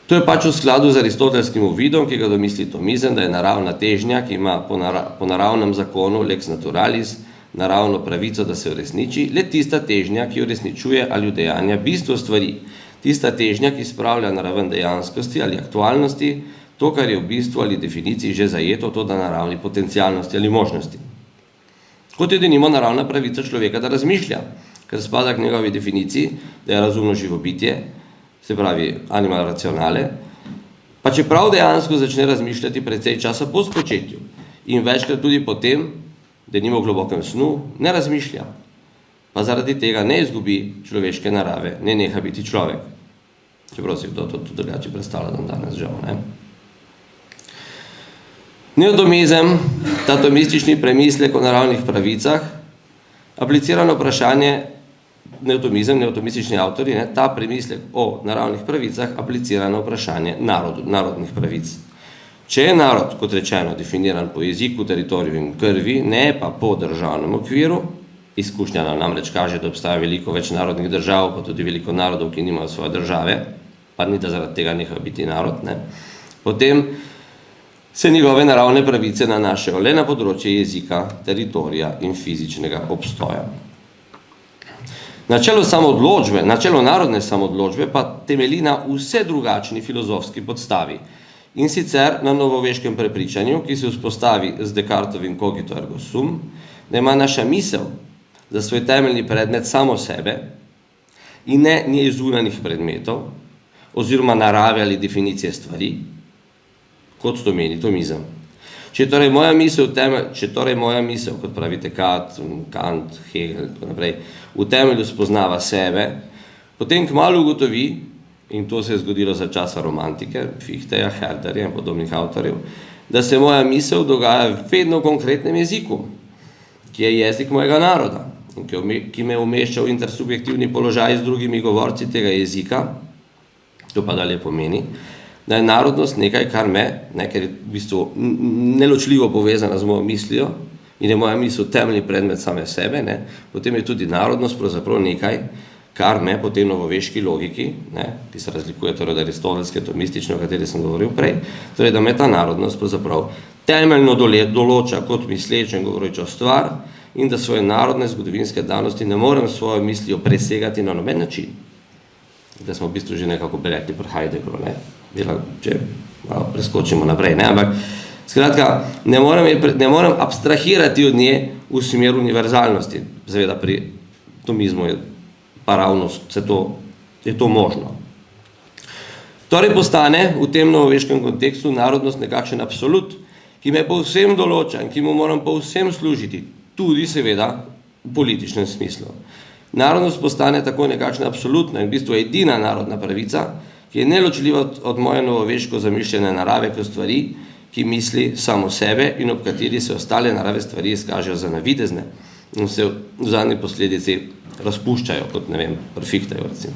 To je pač v skladu z aristotelskim uvidom, ki ga domisli Tomizem, da je naravna težnja, ki ima po naravnem zakonu lex naturalis naravno pravico, da se uresniči, le tista težnja, ki uresničuje ali udejanja bistvo stvari, tista težnja, ki spravlja na raven dejanskosti ali aktualnosti, to, kar je v bistvu ali definiciji že zajeto, to da na ravni potencialnosti ali možnosti. Kot je denimo naravna pravica človeka, da razmišlja, ker spada k njegovi definiciji, da je razumno živo bitje, se pravi animal racionale, pa čeprav dejansko začne razmišljati precej časa po spočetju in večkrat tudi potem, denimo v globokem snu, ne razmišlja, pa zaradi tega ne izgubi človeške narave, ne neha biti človek. Čeprav si kdo to drugače predstavlja danes, žal, Neotomizem, ta tomistični premislek o naravnih pravicah, aplicira na vprašanje, neotomistični avtori, ta premislek o naravnih pravicah aplicira na vprašanje narodnih pravic. Če je narod, kot rečeno, definiran po jeziku, teritoriju in krvi, ne pa po državnem okviru, izkušnja nam namreč kaže, da obstaja veliko več narodnih držav, pa tudi veliko narodov, ki nimajo svoje države, pa ni da zaradi tega nehajo biti narod, potem se njegove naravne pravice nanašajo le na področje jezika, teritorija in fizičnega obstoja. Načelo narodne samoodločbe pa temelji na vse drugačni filozofski podstavi, in sicer na novoveškem prepričanju, ki se vzpostavi z Descartovim cogito ergo sum, da ima naša misel za svoj temeljni predmet samo sebe in ne njej zunanjih predmetov oziroma narave ali definicije stvari, kot to meni Tomizem. Če torej moja misel, kot pravite Kant, Hegel, tako naprej, v temelju spoznava sebe, potem kmalu ugotovi, in to se je zgodilo za časa romantike, Fichteja, Herderja in podobnih avtorjev, da se moja misel dogaja vedno v konkretnem jeziku, ki je jezik mojega naroda, in ki me umešča v intersubjektivni položaj z drugimi govorci tega jezika, to pa dalje pomeni, da je narodnost nekaj, kar me, ker je v bistvu neločljivo povezana z mojo mislijo in je moja misel temeljni predmet same sebe, potem je tudi narodnost pravzaprav nekaj, kar me po tej novoveški logiki, ki se razlikuje torej od aristotelske, tomistične, o kateri sem govoril prej, torej da me ta narodnost pravzaprav temeljno določa kot mislečo in govorečo stvar in da svoje narodne zgodovinske danosti ne morem s svojo mislijo presegati na noben način. Da smo v bistvu že nekako rekli pri Heideggeru, ne? Če malo preskočimo naprej, ne? Ampak skratka, ne morem abstrahirati od nje v smer univerzalnosti. Seveda pri tomizmu je pa ravno je to možno. Torej postane v tem novoveškem kontekstu narodnost nekakšen absolut, ki me povsem določa in ki mu moram povsem služiti, tudi seveda v političnem smislu. Narodnost postane tako nekakšna absolutna in v bistvu edina narodna pravica, ki je neločljiva od moje novoveško zamišljene narave kot stvari, ki misli samo sebe in ob kateri se ostale narave stvari izkažejo za navidezne in se v zadnji posledici razpuščajo, kot ne vem, prefihtajo recimo.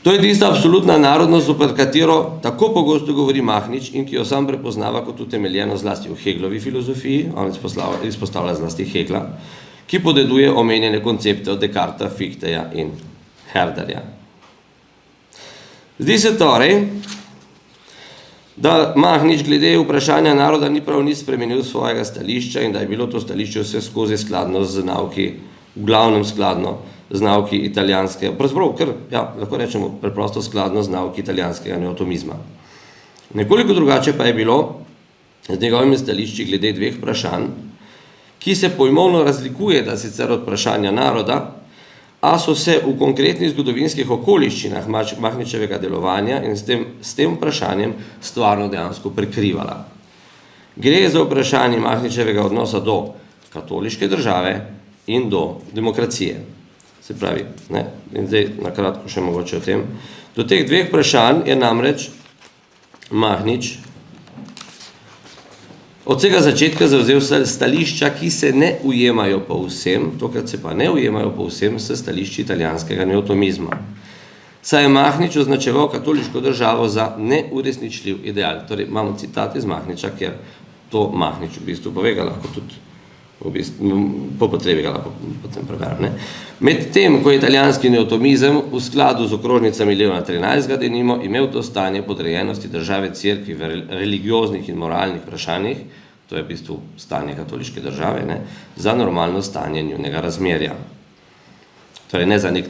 To je tista absolutna narodnost, zoper katero tako pogosto govori Mahnič in ki jo sam prepoznava kot utemeljeno zlasti v Heglovi filozofiji, on izpostavlja zlasti Hegla, ki podeduje omenjene koncepte od Descarta, Fichteja in Herderja. Zdi se torej, da Mahnič glede vprašanja naroda ni prav nič spremenil svojega stališča in da je bilo to stališče vse skozi skladno z nauki, v glavnem skladno z nauki italijanskega, lahko rečemo preprosto skladno z nauki italijanskega neotomizma. Nekoliko drugače pa je bilo z njegovimi stališči glede dveh vprašanj, ki se pojmovno razlikuje, da sicer od vprašanja naroda, a so se v konkretnih zgodovinskih okoliščinah Mahničevega delovanja in s tem vprašanjem stvarno dejansko prekrivala. Gre za vprašanje Mahničevega odnosa do katoliške države in do demokracije. Se pravi, ne? In zdaj nakratko še mogoče o tem. Do teh dveh vprašanj je namreč Mahnič od vsega začetka zavzel stališča, ki se ne ujemajo povsem, tokrat se pa ne ujemajo povsem s stališči italijanskega neotomizma. Saj je Mahnič označeval katoliško državo za neuresničljiv ideal. Torej, imamo citat iz Mahniča, ker to Mahnič v bistvu pove, ga lahko tudi po potrebi ga lahko potem preberem. Medtem, ko je italijanski neotomizem v skladu z okrožnicami Leona 13. denimo imel to stanje podrejenosti države cerkvi v religioznih in moralnih vprašanjih, to je v bistvu stanje katoliške države, za normalno stanje njunega razmerja. Torej ne za nek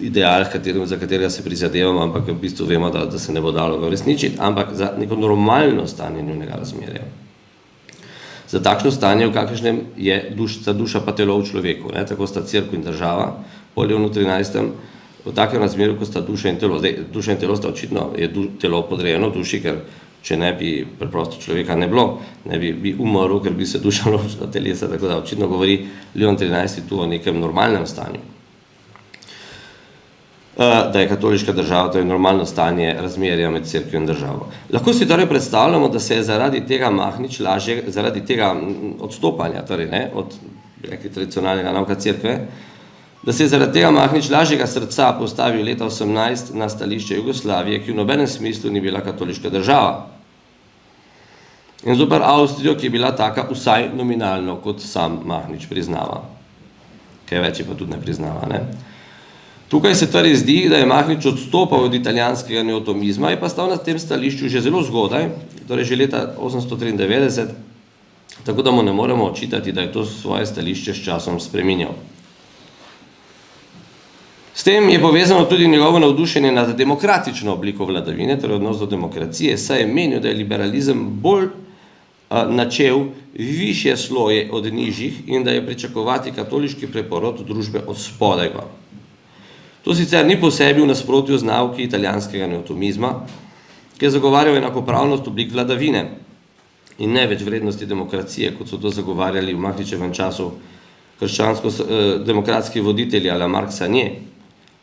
ideal, za katerega se prizadevamo, ampak v bistvu vemo, da se ne bo dalo ga uresničiti, ampak za neko normalno stanje njunega razmerja. Za takšno stanje, v kakršnem je duša pa telo v človeku, tako sta cerkev in država, po Leonu 13. v takem razmerju, ko sta duša in telo. Zdaj, duša in telo sta očitno, je telo podrejeno duši, ker če ne bi preprosto človeka ne bilo, ne bi umrl, ker bi se duša ločila od telesa, tako da očitno govori Leon 13. tu o nekem normalnem stanju. Da je katoliška država, to je normalno stanje razmerja med cerkvijo in državo. Lahko si torej predstavljamo, da se je zaradi tega Mahnič lažje, zaradi tega odstopanja, torej od tradicionalnega nauka cerkve, da se je zaradi tega Mahnič lažjega srca postavil leta 18 na stališče Jugoslavije, ki v nobenem smislu ni bila katoliška država. In zoper Avstrijo, ki je bila taka vsaj nominalno, kot sam Mahnič priznava. Kaj več pa tudi ne priznava, Tukaj se torej zdi, da je Mahnič odstopal od italijanskega neotomizma, je pa stal na tem stališču že zelo zgodaj, torej že leta 893, tako da mu ne moremo očitati, da je to svoje stališče s časom spreminjal. S tem je povezano tudi njegovo navdušenje nad demokratično obliko vladavine, torej odnos do demokracije, saj je menil, da je liberalizem bolj načel višje sloje od nižjih in da je pričakovati katoliški preporod družbe od spodaj. To sicer ni po sebi v nasprotju z nauki italijanskega neotomizma, ki je zagovarjal enakopravnost oblik vladavine in ne več vrednosti demokracije, kot so to zagovarjali v Mahničevem času krščansko-demokratski voditelji ala Mark Sanje,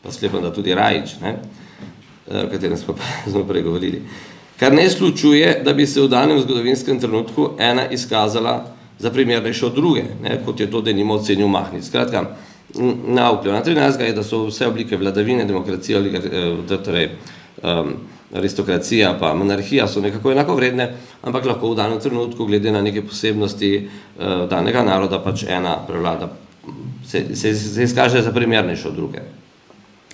pa sklepam, da tudi Rajić, o katerem smo prej govorili. Kar ne izključuje, da bi se v danem zgodovinskem trenutku ena izkazala za primernejšo od druge, kot je to denimo ocenil Mahnič. Skratka, nauk Leona 13. je, da so vse oblike vladavine, demokracija, torej aristokracija pa monarhija so nekako enakovredne, ampak lahko v danem trenutku, glede na neke posebnosti danega naroda, pač ena prevlada se izkaže za primernejšo od druge.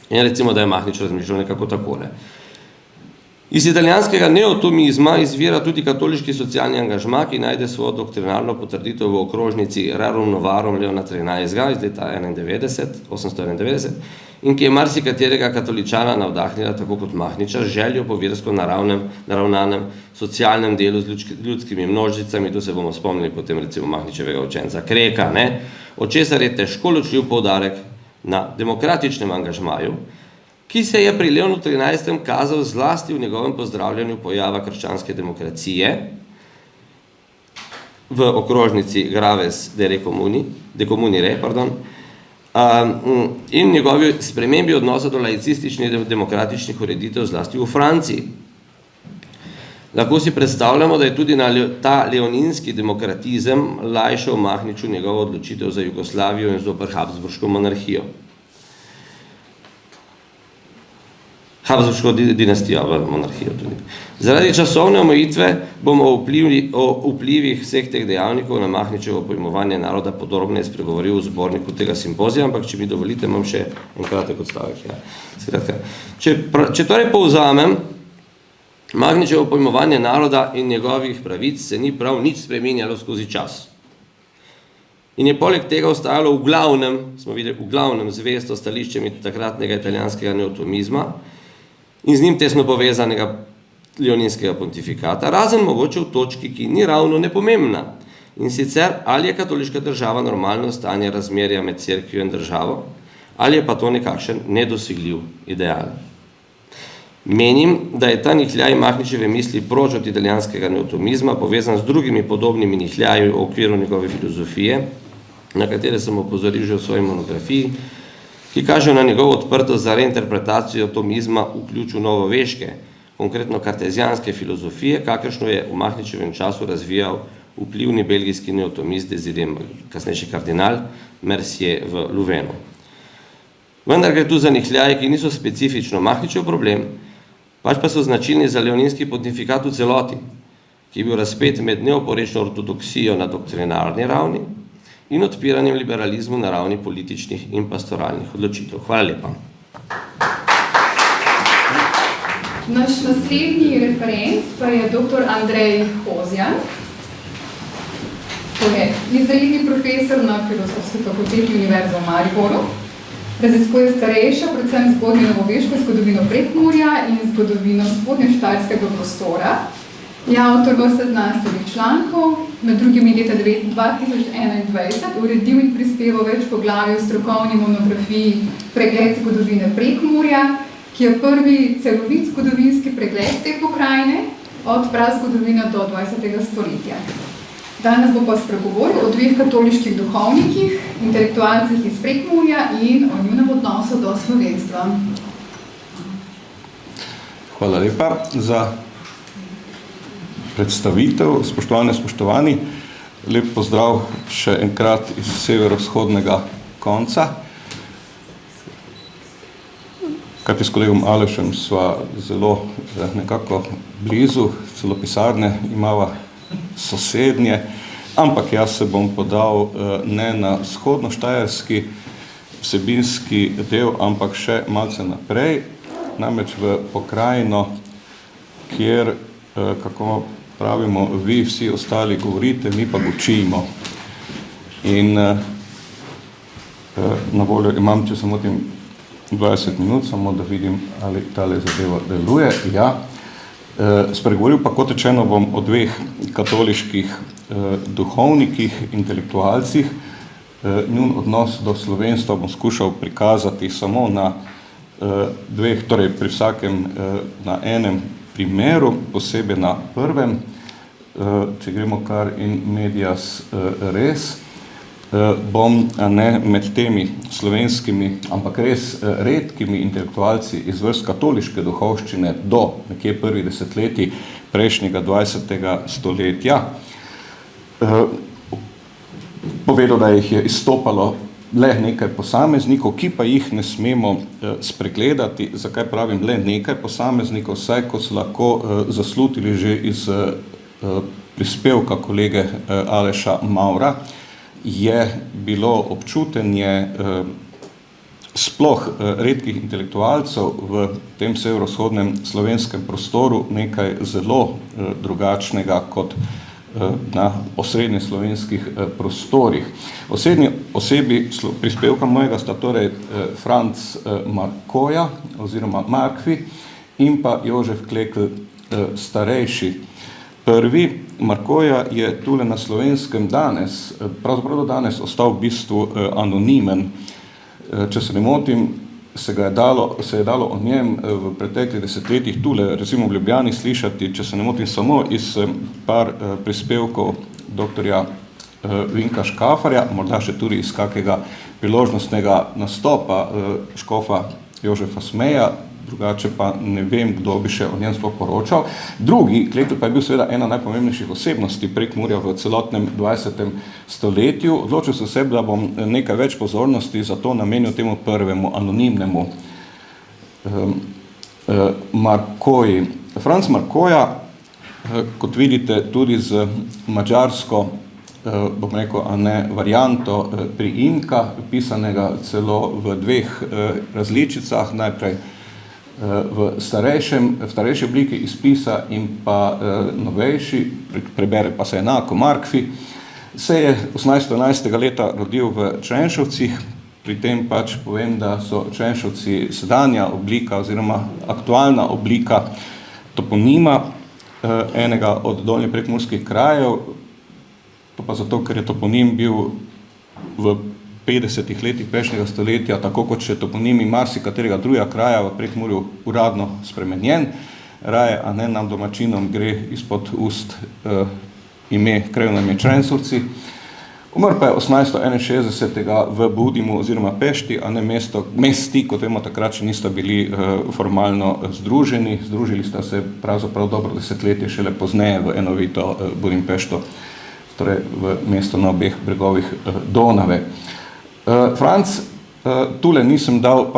In recimo, da je Mahnič razmišljal nekako takole. Iz italijanskega neotomizma izvira tudi katoliški socialni angažma, ki najde svojo doktrinarno potrditev v okrožnici Rerum Novarum Leona XIII. Iz leta 891 in ki je marsikaterega katoličana navdahnila, tako kot Mahniča, željo po versko naravnanem socialnem delu z ljudskimi množicami. Tu se bomo spomnili potem recimo Mahničevega učenca Kreka, od česar je težko ločljiv poudarek na demokratičnem angažmaju, ki se je pri Leonu XIII. Kazal zlasti v njegovem pozdravljanju pojava krščanske demokracije v okrožnici Graves de Comuni Re, in njegovi spremembi odnosa do laicističnih demokratičnih ureditev zlasti v Franciji. Lahko si predstavljamo, da je tudi ta leoninski demokratizem lajšal Mahniču njegovo odločitev za Jugoslavijo in zoper Habsburško monarhijo. Habsburško dinastijo v monarhijo tudi. Zaradi časovne omejitve bomo o vplivih vseh teh dejavnikov na Mahničevo pojmovanje naroda podrobneje spregovoril v zborniku tega simpozija, ampak če mi dovolite, imam še en kratek odstavek. Skratka, če torej povzamem, Mahničevo pojmovanje naroda in njegovih pravic se ni prav nič spreminjalo skozi čas. In je poleg tega ostajalo v glavnem zvesto stališčem takratnega italijanskega neotomizma in z njim tesno povezanega leoninskega pontifikata, razen mogoče v točki, ki ni ravno nepomembna. In sicer, ali je katoliška država normalno stanje razmerja med cerkvijo in državo, ali je pa to nekakšen nedosegljiv ideal. Menim, da je ta nihljaj Mahničeve misli proč od italijanskega neotomizma povezan z drugimi podobnimi nihljaji v okviru njegove filozofije, na katere sem opozoril že v svoji monografiji, ki kažejo na njegovo odprtost za reinterpretacijo tomizma v ključu novoveške, konkretno kartezijanske filozofije, kakršno je v Mahničevem času razvijal vplivni belgijski neotomist Désiré, kasnejši kardinal Mercier v Louvenu. Vendar gre tu za nihljaje, ki niso specifično Mahničev problem, pač pa so značilni za leoninski pontifikat v celoti, ki je bil razpet med neoporečno ortodoksijo na doktrinarni ravni in odpiranjem liberalizmu na ravni političnih in pastoralnih odločitev. Hvala lepa. Naš naslednji referent pa je dr. Andrej Hozjan. To je izredni profesor na Filozofski fakulteti Univerze v Mariboru. Raziskuje starejšo, predvsem zgodnjo novoveško zgodovino Prekmurja in zgodovino spodnještajerskega prostora. Je avtor vrste znanstvenih člankov, med drugim je leta 2021 uredil in prispeval več poglavij v strokovni monografiji Pregled zgodovine Prekmurja, ki je prvi celovit zgodovinski pregled te pokrajine od prazgodovine do 20. stoletja. Danes bo pa spregovoril o dveh katoliških duhovnikih, intelektualcih iz Prekmurja in o njunem odnosu do slovenstva. Hvala lepa za predstavitev, spoštovani. Lep pozdrav še enkrat iz severovzhodnega konca. Kajti s kolegom Alešem sva zelo nekako blizu, celo pisarne imava sosednje, ampak jaz se bom podal ne na vzhodno-štajerski vsebinski del, ampak še malce naprej, namreč v pokrajino, kjer, kako pravimo, vi vsi ostali govorite, mi pa učimo. In na voljo imam, če samo tem 20 minut, samo da vidim, ali tale zadeva deluje. Ja. Spregovoril pa, kot rečeno, bom o dveh katoliških duhovnikih, intelektualcih. Njun odnos do slovenstva bom skušal prikazati samo na dveh, torej pri vsakem na enem primeru, posebej na prvem, če gremo kar in medias res, bom med temi slovenskimi, ampak res redkimi intelektualci iz vrst katoliške duhovščine do nekje prvih desetletij prejšnjega 20. stoletja povedal, da jih je izstopalo le nekaj posameznikov, ki pa jih ne smemo spregledati. Zakaj pravim le nekaj posameznikov? Saj, ko so lahko zaslutili že iz prispevka kolege Aleša Maura, je bilo občutenje sploh redkih intelektualcev v tem severovzhodnem slovenskem prostoru nekaj zelo drugačnega kot na osrednje slovenskih prostorih. Osebni osebi prispevka mojega sta torej Franc Markoja oziroma Markvi in pa Jožef Klekl starejši. Prvi, Markoja, je tule na Slovenskem danes, pravzaprav do danes ostal v bistvu anonimen. Če se ne motim, se je dalo o njem v preteklih desetletjih tule, recimo v Ljubljani, slišati, če se ne motim, samo iz par prispevkov doktorja Vinka Škafarja, morda še tudi iz kakega priložnostnega nastopa škofa Jožefa Smeja, drugače pa ne vem, kdo bi še o njem sploh poročal. Drugi, Klekl, pa je bil seveda ena najpomembnejših osebnosti Prekmurja v celotnem 20. stoletju. Odločil sem se, da bom nekaj več pozornosti za to namenil temu prvemu, anonimnemu Markoji. Franc Markoja, kot vidite, tudi z madžarsko, bom rekel, a ne varianto priimka, pisanega celo v dveh različicah, najprej v starejši obliki izpisa in pa novejši, prebere pa se enako, Markvi, se je 1811. leta rodil v Črenšovcih. Pri tem pač povem, da so Črenšovci sedanja oblika oziroma aktualna oblika toponima enega od dolnje prekmurskih krajev, to pa zato, ker je toponim bil v 50. letih prejšnjega stoletja, tako kot še toponimi marsikaterega drugega kraja v Prekmurju uradno spremenjen. Raje, a ne, nam domačinom gre izpod ust ime krajevno ime Črenšovci. Umrl pa je 1861. v Budimu oziroma Pešti, a ne mesti, kot vemo, takrat še nista bili formalno združeni. Združili sta se pravzaprav dobro desetletje šele pozneje v enovito Budimpešto, torej v mesto na obeh bregovih Donave. Franc, tule nisem dal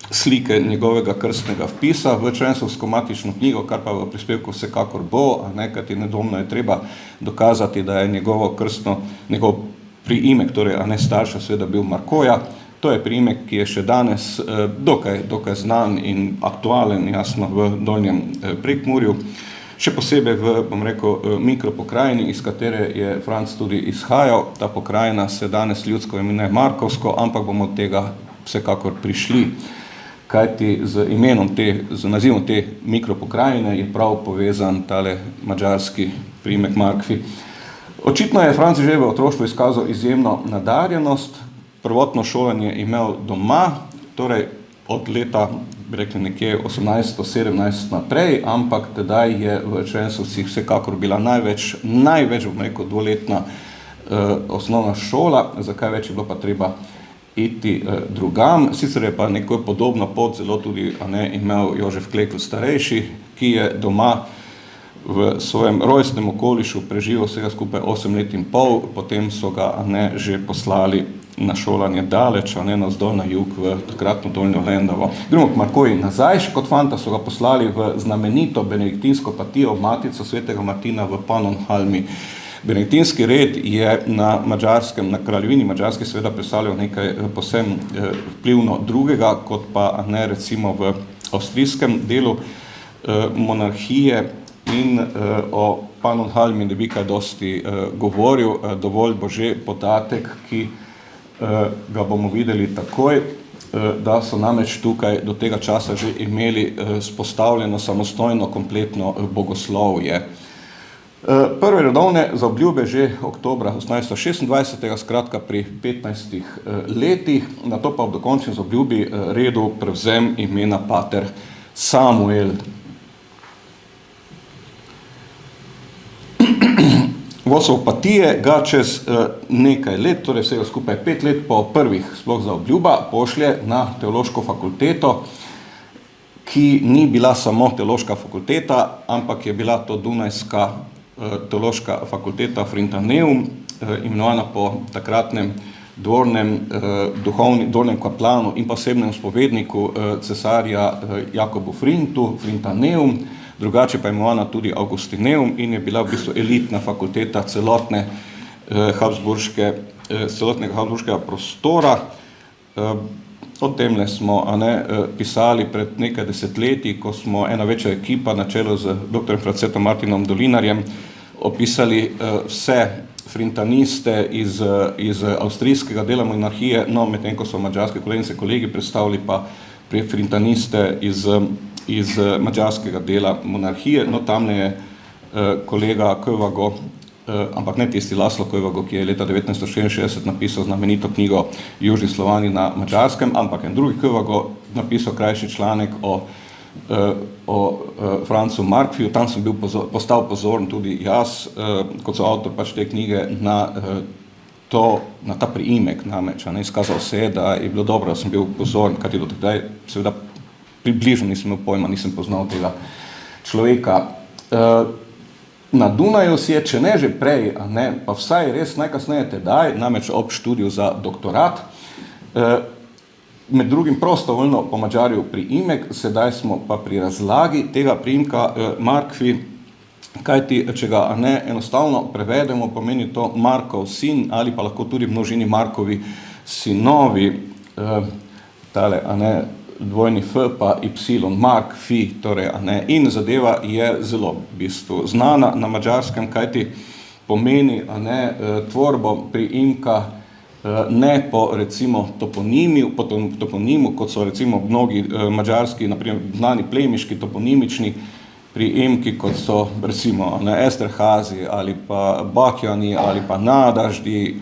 slike njegovega krstnega vpisa v Črenšovsko matično knjigo, kar pa v prispevku vsekakor bo, a ne, kajti nedvomno je treba dokazati, da je njegov priimek, torej a ne starša, seveda bil Markoja. To je priimek, ki je še danes dokaj znan in aktualen, jasno, v Dolnjem Prekmurju. Še posebej v, bom rekel, mikropokrajini, iz katere je Franc tudi izhajal. Ta pokrajina se danes ljudsko imenuje Markovsko, ampak bomo od tega vsekakor prišli. Kajti z nazivom te mikropokrajine je prav povezan tale madžarski priimek Markvi. Očitno je Franc že v otroštvu izkazal izjemno nadarjenost. Prvotno šolanje imel doma, torej od leta, bi rekli, nekje 1817 naprej, ampak tedaj je v Črenšovcih vsekakor bila največ, bom rekel, dvoletna osnovna šola, zakaj več je bilo pa treba iti drugam. Sicer je pa nekaj podobno pot zelo tudi, a ne, imel Jožef Klekl starejši, ki je doma v svojem rojstnem okolišu preživel vsega skupaj 8 let in pol, potem so ga, a ne, že poslali na šolanje daleč, a ne, navzdol na jug v takratno Dolnjo Lendavo. Gremo k Markoji nazaj, še kot fanta so ga poslali v znamenito benediktinsko patijo Matico svetega Martina v Pannonhalmi. Benediktinski red je na Madžarskem, na kraljevini Madžarske seveda predstavljal nekaj posebno vplivno drugega, kot pa, a ne, recimo v avstrijskem delu monarhije. In o Pannonhalmi ne bi kaj dosti govoril, dovolj bo že podatek, ki ga bomo videli takoj, da so namreč tukaj do tega časa že imeli spostavljeno samostojno kompletno bogoslovje. Prve redovne zaobljube že oktobra 1826, skratka pri 15 letih, nato pa ob dokončni zaobljubi redu prevzem imena pater Samuel. Vodstvo patije ga čez nekaj let, torej vsega skupaj 5 let po prvih sploh zaobljuba, pošlje na teološko fakulteto, ki ni bila samo teološka fakulteta, ampak je bila to Dunajska teološka fakulteta Frintaneum, imenovana po takratnem dvornem kaplanu in posebnem spovedniku cesarja Jakobu Frintu, Frintaneum, drugače pa je imenovana tudi Augustineum in je bila v bistvu elitna fakulteta celotne celotnega habsburškega prostora. O temle smo pisali pred nekaj desetletji, ko smo ena večja ekipa na čelu z dr. Francetom Martinom Dolinarjem opisali vse frintaniste iz avstrijskega dela monarhije, no medtem ko so madžarske kolegice in kolegi predstavili pa frintaniste iz madžarskega dela monarhije, no tamle je kolega Kovago, ampak ne tisti Laszlo Kovago, ki je leta 1964 napisal znamenito knjigo Južni Slovani na Madžarskem, ampak en drugi Kovago napisal krajši članek o Francu Markfiju. Tam sem bil postal pozoren tudi jaz, kot so avtor pač te knjige, na ta priimek namreč. Izkazal se je, da je bilo dobro, da sem bil pozoren, kajti do tedaj seveda približno nisem imel pojma, nisem poznal tega človeka. Na Dunaju si je, če ne že prej, pa vsaj res najkasneje tedaj, namreč ob študiju za doktorat, med drugim prostovoljno pomadžaril priimek, sedaj smo pa pri razlagi tega priimka Markfi, kajti če ga enostavno prevedemo, pomeni to Markov sin ali pa lahko tudi množini Markovi sinovi, tale, dvojni F pa Y, Mark, Fi, torej, in zadeva je zelo v bistvu znana na madžarskem, kajti pomeni tvorbo priimka ne po recimo toponimu, kot so recimo mnogi madžarski, naprimer znani plemiški toponimični priimki, kot so recimo Esterhazi ali pa Bakjani ali pa Nadaždi,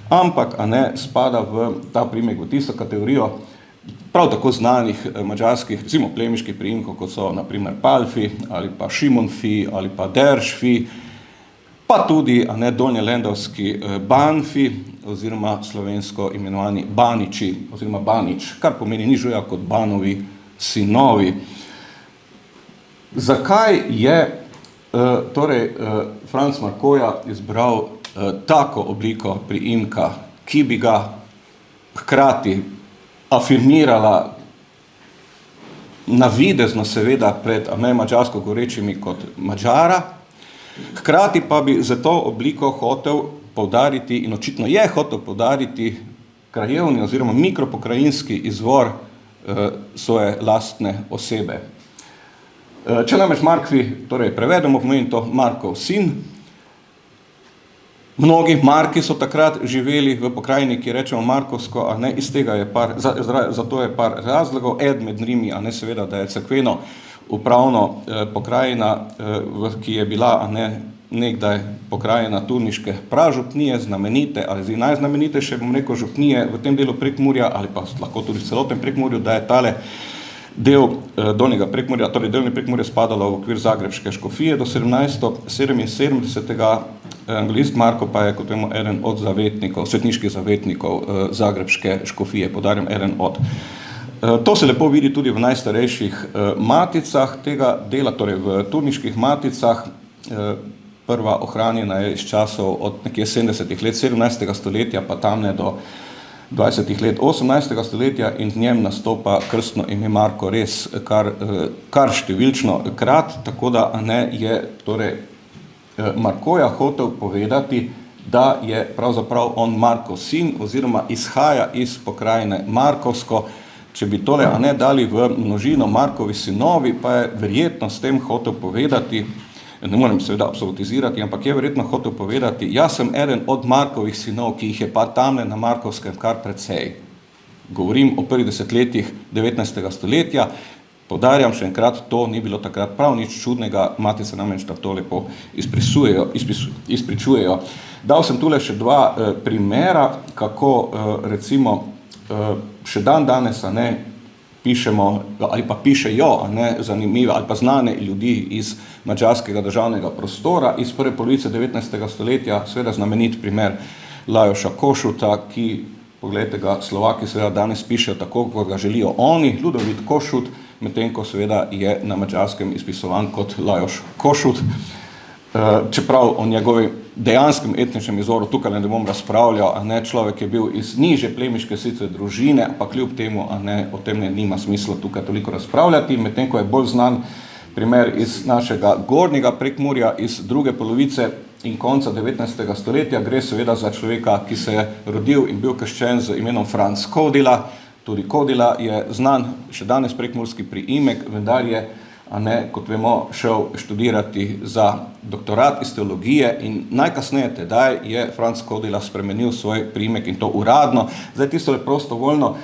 ampak spada v ta priimek v tisto kategorijo prav tako znanih madžarskih, recimo plemiških priimkov, kot so naprimer Palfi ali pa Šimonfi ali pa Deršfi, pa tudi donjelendavski Banfi oziroma slovensko imenovani Baniči oziroma Banič, kar pomeni nič drugega kot Banovi sinovi. Zakaj je torej Franc Markoja izbral tako obliko priimka, ki bi ga hkrati afirmirala navidezno seveda pred madžarsko govorečimi kot Madžara, hkrati pa bi za to obliko hotel poudariti in očitno je hotel poudariti krajevni oziroma mikropokrajinski izvor svoje lastne osebe. Če namreč Markfi torej prevedemo, pomeni to Markov sin. Mnogi Marki so takrat živeli v pokrajini, ki rečemo Markovsko, iz tega je zato je par razlogov. Eden med njimi, seveda, da je cerkveno upravno pokrajina, ki je bila nekdaj pokrajina turniške pražupnije, znamenite ali najznamenitejše, bom rekel, župnije v tem delu Prekmurja ali pa lahko tudi v celotnem Prekmurju, da je tale del Donjega Prekmurja, torej delni Prekmurje spadalo v okvir Zagrebške škofije do 1777. Angelist Marko pa je kot vemo eden od zavetnikov, svetniških zavetnikov Zagrebške škofije, poudarjam eden od. To se lepo vidi tudi v najstarejših maticah tega dela, torej v turniških maticah. Prva ohranjena je iz časov od nekje 70 let 17. stoletja pa tamne do 20 let 18. stoletja in v njem nastopa krstno ime Marko res kar številčno krat, tako da je torej Markoja hotel povedati, da je pravzaprav on Markov sin oziroma izhaja iz pokrajine Markovsko. Če bi tole dali v množino Markovi sinovi, pa je verjetno s tem hotel povedati, ne morem seveda absolutizirati, ampak je verjetno hotel povedati, jaz sem eden od Markovih sinov, ki jih je pa tamle na Markovskem kar precej. Govorim o prvih desetletjih 19. stoletja, poudarjam še enkrat, to ni bilo takrat prav nič čudnega, matice namreč to lepo izpričujejo. Dal sem tule še dva primera, kako recimo še dan danes pišemo ali pa pišejo zanimive ali pa znane ljudi iz madžarskega državnega prostora iz prve polovice 19. stoletja, seveda znamenit primer Lajoša Košuta, ki, poglejte ga, Slovaki seveda danes pišejo tako, kot ga želijo oni, Ludovit Košut, medtem ko seveda je na madžarskem izpisovan kot Lajoš Košut. Čeprav o njegovem dejanskem etničnem izvoru tukaj ne bom razpravljal, človek je bil iz nižje plemiške sicer družine, pa kljub temu o tem nima smisla tukaj toliko razpravljati, medtem ko je bolj znan primer iz našega gornjega Prekmurja iz druge polovice in konca 19. stoletja. Gre seveda za človeka, ki se je rodil in bil krščen z imenom Franc Kodela. Tudi Kodela je znan še danes prekmurski priimek, vendar je, kot vemo, šel študirati za doktorat iz teologije in najkasneje tedaj je Franc Kodela spremenil svoj priimek in to uradno. Zdaj tisto je prostovoljno,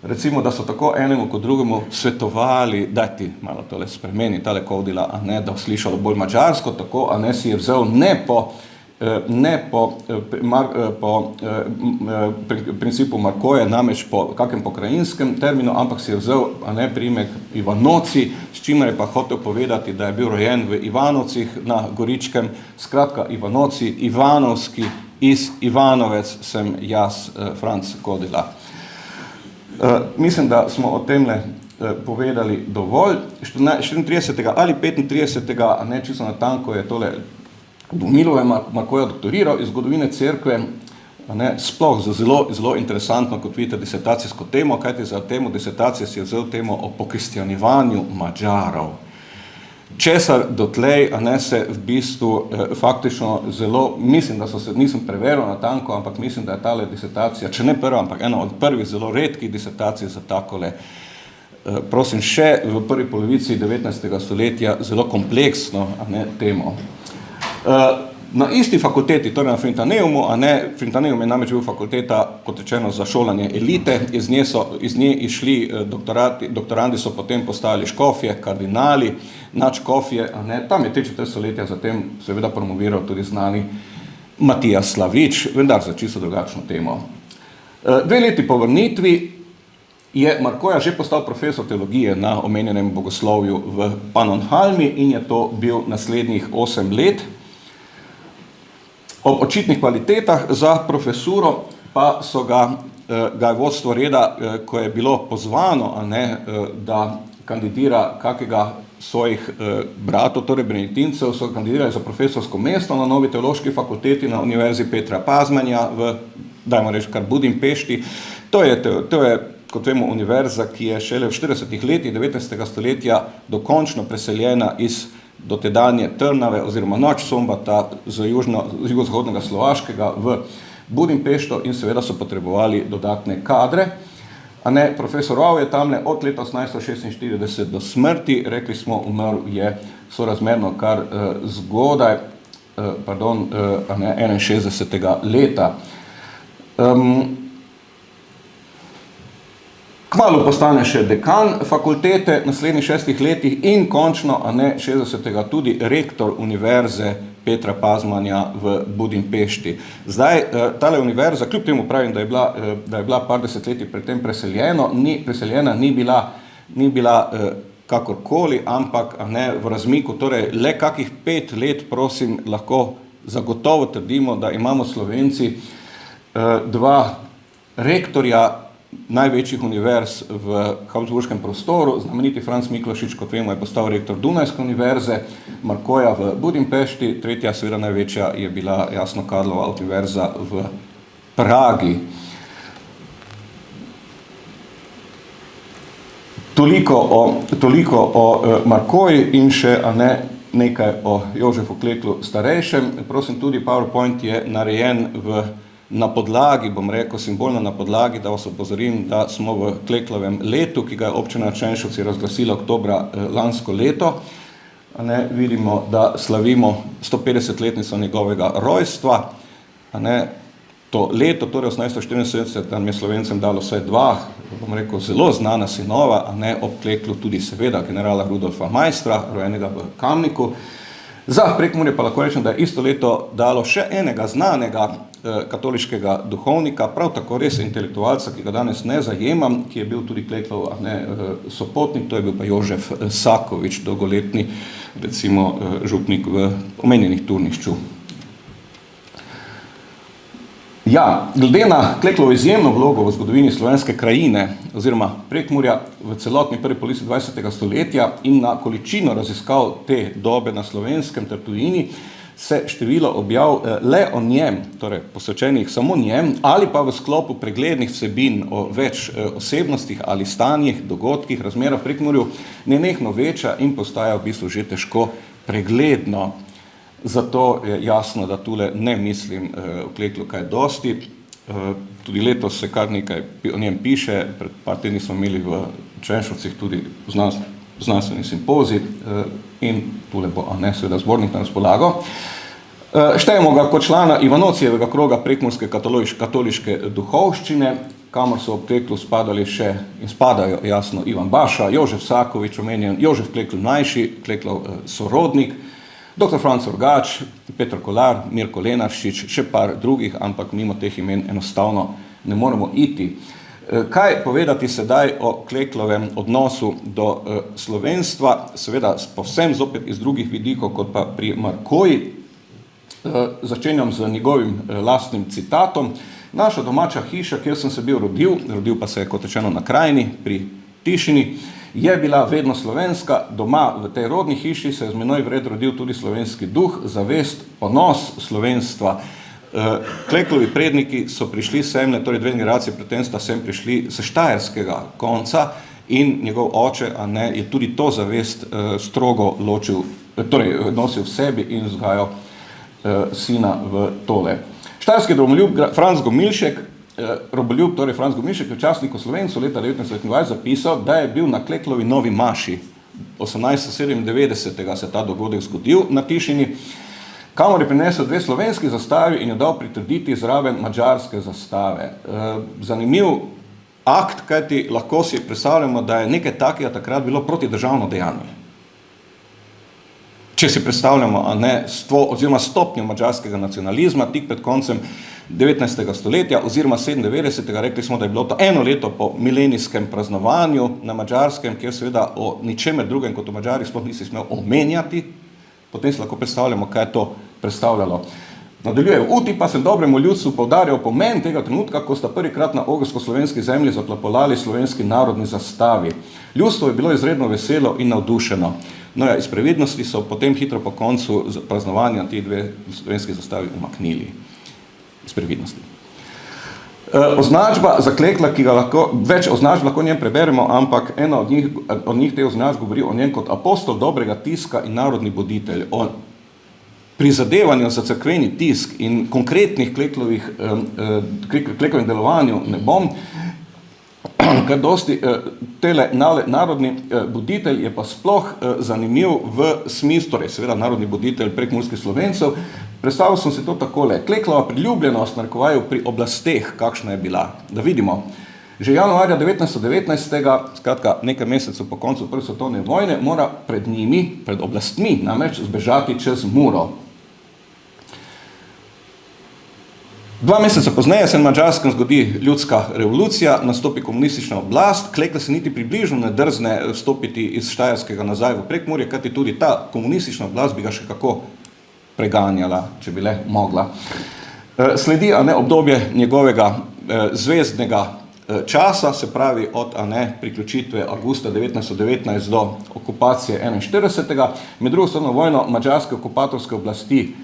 recimo, da so tako enemu kot drugemu svetovali, daj ti malo tole spremeni, tale Kodela, da slišalo bolj mađarsko, tako, si je vzel ne po principu Markoje, namreč po kakem pokrajinskem terminu, ampak si je vzel priimek Ivanoci, s čimer je pa hotel povedati, da je bil rojen v Ivanovcih na Goričkem. Skratka, Ivanoci, Ivanovski, iz Ivanovec sem jaz, Franc Kodela. Mislim, da smo o temle povedali dovolj. 34. ali 35. Čisto natanko je tole Miluje Markoja doktoriral iz zgodovine cerkve, sploh za zelo interesantno, kot vidite, disertacijsko temo, kajti za temo disertacije si je vzel temo o pokristjanivanju Mađarov. Česar dotlej se v bistvu faktično zelo, mislim, da nisem preveril natanko, ampak mislim, da je tale disertacija, če ne prva, ampak ena od prvih zelo redkih disertacij za takole, prosim, še v prvi polovici 19. stoletja zelo kompleksno temo. Na isti fakulteti, torej na Frintaneumu, Frintaneum je namreč bil fakulteta, kot rečeno, za šolanje elite, iz nje išli doktorandi so potem postali škofje, kardinali, nadškofje, tam je 3-4 stoletja zatem seveda promoviral tudi znani Matija Slavič, vendar za čisto drugačno temo. 2 leti po vrnitvi je Markoja že postal profesor teologije na omenjenem bogoslovju v Pannonhalmi in je to bil naslednjih 8 let. Ob očitnih kvalitetah za profesuro pa so ga je vodstvo reda, ko je bilo pozvano, da kandidira kakega svojih bratov, torej benediktincev, so kandidirali za profesorsko mesto na novi teološki fakulteti na Univerzi Petra Pazmanja v, dajmo reči, kar Budimpešti. To je, kot vemo, univerza, ki je šele v 40 letih 19. stoletja dokončno preseljena iz dotedanje Trnave oziroma Nagy-Szombata z jugozahodnega Slovaškega v Budimpešto in seveda so potrebovali dodatne kadre. Profesoroval je tamle od leta 1846 do smrti, rekli smo, umrl je sorazmerno kar zgodaj, 61. leta. Kmalu postane še dekan fakultete v naslednjih 6 letih in končno, 60. tudi rektor Univerze Petra Pazmanja v Budimpešti. Zdaj, tale univerza, kljub temu pravim, da je bila par desetletij predtem preseljena, ni bila kakorkoli, ampak v razmiku, torej le kakih 5 let, prosim, lahko zagotovo trdimo, da imamo Slovenci 2 rektorja največjih univerz v habsburškem prostoru. Znameniti Franc Miklošič, kot vemo, je postal rektor Dunajske univerze, Markoja v Budimpešti, tretja, seveda največja, je bila jasno Karlova univerza v Pragi. Toliko o Markoji in še nekaj o Jožefu Kleklu starejšem. Prosim, tudi PowerPoint je narejen na podlagi, bom rekel, simbolno na podlagi, da vas opozorim, da smo v Kleklovem letu, ki ga je občina Črenšovci razglasila oktobra lansko leto. Vidimo, da slavimo 150-letnico njegovega rojstva. To leto, torej 1874, nam je Slovencem dalo vsaj 2, bom rekel, zelo znana sinova, ob Kleklu tudi seveda generala Rudolfa Maistra, rojenega v Kamniku. Za Prekmurje pa lahko rečem, da je isto leto dalo še enega znanega katoliškega duhovnika, prav tako res intelektualca, ki ga danes ne zajemam, ki je bil tudi Kleklov sopotnik, to je bil pa Jožef Sakovič, dolgoletni, recimo, župnik v omenjenih Turnišču. Ja, glede na Kleklovo izjemno vlogo v zgodovini slovenske krajine oziroma Prekmurja v celotni prvi polovici 20. stoletja in na količino raziskav te dobe na Slovenskem ter tujini, se število objav le o njem, torej posvečenih samo njem, ali pa v sklopu preglednih vsebin o več osebnostih ali stanjih, dogodkih, razmerah v Prekmurju nenehno veča in postaja v bistvu že težko pregledno. zato je jasno, da tule ne mislim o Kleklu kaj dosti. Tudi letos se kar nekaj o njem piše, pred par tedni smo imeli v Črenšovcih tudi znanstveni simpozij in tule bo seveda zbornik na razpolago. Štejemo ga kot člana Ivanocijevega kroga prekmurske katoliške duhovščine, kamor so ob Kleklu spadali še in spadajo jasno Ivan Baša, Jožef Sakovič omenjen, Jožef Klekl mlajši, Kleklov sorodnik, dr. Franc Orgač, Petr Kolar, Mirko Lenaršič, še par drugih, ampak mimo teh imen enostavno ne moremo iti. Kaj povedati sedaj o Kleklovem odnosu do slovenstva, seveda povsem zopet iz drugih vidikov kot pa pri Markoji. Začenjam z njegovim lastnim citatom. Naša domača hiša, kjer sem se bil rodil pa se je kot rečeno na Krajini pri Tišini, je bila vedno slovenska. Doma v tej rodni hiši se je z menoj vred rodil tudi slovenski duh, zavest, ponos slovenstva. Kleklovi predniki so prišli semle, torej 2 generacije pred tem sta sem prišli s štajerskega konca in njegov oče je tudi to zavest strogo ločil, torej nosil v sebi in vzgajal sina v tole. Štajerski roboljub Franc Gomilšek, torej Franc Gomilšek v časniku Slovencu leta 1929 zapisal, da je bil na Kleklovi novi maši 1897. se ta dogodek zgodil na Tišini, kamor je prinesel 2 slovenski zastavi in jo dal pritrditi zraven madžarske zastave. Zanimiv akt, kajti lahko si predstavljamo, da je nekaj takega takrat bilo protidržavno dejanje. Če si predstavljamo oziroma stopnjo madžarskega nacionalizma tik pred koncem 19. stoletja oziroma 97. rekli smo, da je bilo to 1 leto po milenijskem praznovanju na Madžarskem, kjer seveda o ničemer drugem kot o Madžarih sploh nisi smel omenjati, potem si lahko predstavljamo, kaj je to predstavljalo. Nadaljuje, v Uti pa sem dobremu ljudstvu poudarjal pomen tega trenutka, ko sta prvikrat na ogrsko-slovenski zemlji zaklapolali slovenski narodni zastavi. Ljudstvo je bilo izredno veselo in navdušeno. No ja, iz previdnosti so potem hitro po koncu praznovanja ti 2 slovenski zastavi umaknili. Iz previdnosti. Označba za Klekla, ki ga lahko, več označb lahko njem preberemo, ampak ena od njih te označb govori o njem kot apostol dobrega tiska in narodni buditelj. O prizadevanju za cerkveni tisk in konkretnih Kleklovih delovanju ne bom, kar dosti tele narodni buditelj je pa sploh zanimiv v smislu, torej seveda narodni buditelj prekmurskih Slovencev. Predstavil sem se to takole. Kleklova priljubljenost narekovaju pri oblasteh, kakšna je bila. Da vidimo, že januarja 1919, skratka nekaj mesecev po koncu prve svetovne vojne, mora pred njimi, pred oblastmi, namreč zbežati čez Muro. 2 meseca pozneje se na Madžarskem zgodi ljudska revolucija, nastopi komunistična oblast, Klekl se niti približno ne drzne vstopiti iz Štajerskega nazaj v Prekmurje, kajti tudi ta komunistična oblast bi ga še kako preganjala, če bi le mogla. Sledi obdobje njegovega zvezdnega časa, se pravi od priključitve avgusta 1919 do okupacije 1941. Med drugo svetovno vojno madžarske okupatorske oblasti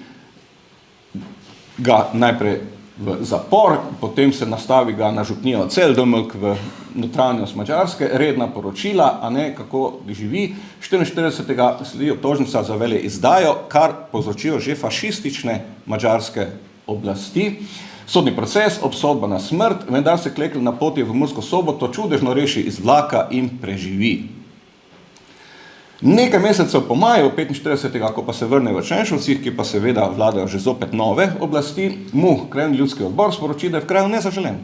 ga najprej v zapor, potem se nastavi ga na župnijo Celdomlk v notranjost Madžarske, redna poročila, kako živi. 1944. sledi obtožnica za veleizdajo, kar povzročijo že fašistične madžarske oblasti. Sodni proces, obsodba na smrt, vendar se Klekl na poti v Mursko Soboto čudežno reši iz vlaka in preživi. Nekaj mesecev po maju 1945, ko pa se vrne v Črenšovcih, ki pa seveda vladajo že zopet nove oblasti, mu krajevni ljudski odbor sporoči, da je v kraju nezaželen.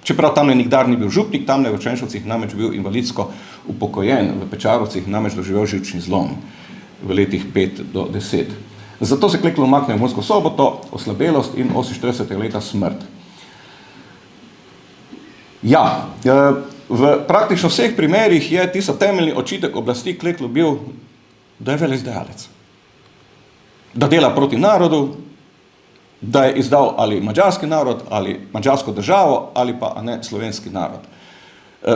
Čeprav tamle nikdar ni bil župnik, tamle v Črenšovcih namreč bil invalidsko upokojen, v Pečarovcih namreč doživel živčni zlom v letih 5 do 10. Zato se Klekl umakne v Mursko Soboto, oslabelost in 48. leta smrt. Ja, v praktično vseh primerih je tisto temeljni očitek oblasti Kleklu bil, da je veleizdajalec. Da dela proti narodu, da je izdal ali madžarski narod, ali madžarsko državo, ali pa slovenski narod.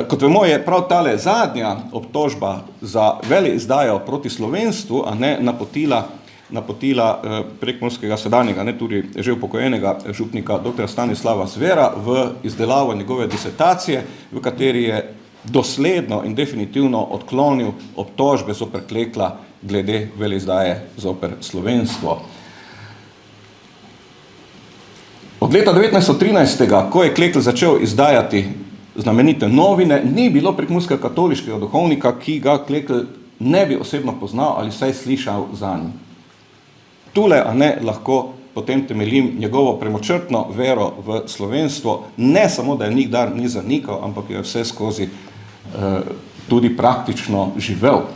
Kot vemo, je prav tale zadnja obtožba za veleizdajo proti slovenstvu napotila prekmurskega sedanjega, tudi že upokojenega župnika dr. Stanislava Zvera v izdelavo njegove disertacije, v kateri je dosledno in definitivno odklonil obtožbe zoper Klekla glede veleizdaje zoper slovenstvo. Od leta 1913, ko je Klekl začel izdajati znamenite novine, ni bilo prekmurskega katoliškega duhovnika, ki ga Klekl ne bi osebno poznal ali vsaj slišal zanj. Tule, lahko potem temeljim njegovo premočrtno vero v slovenstvo, ne samo, da je nikdar ni zanikal, ampak jo je vse skozi tudi praktično živel.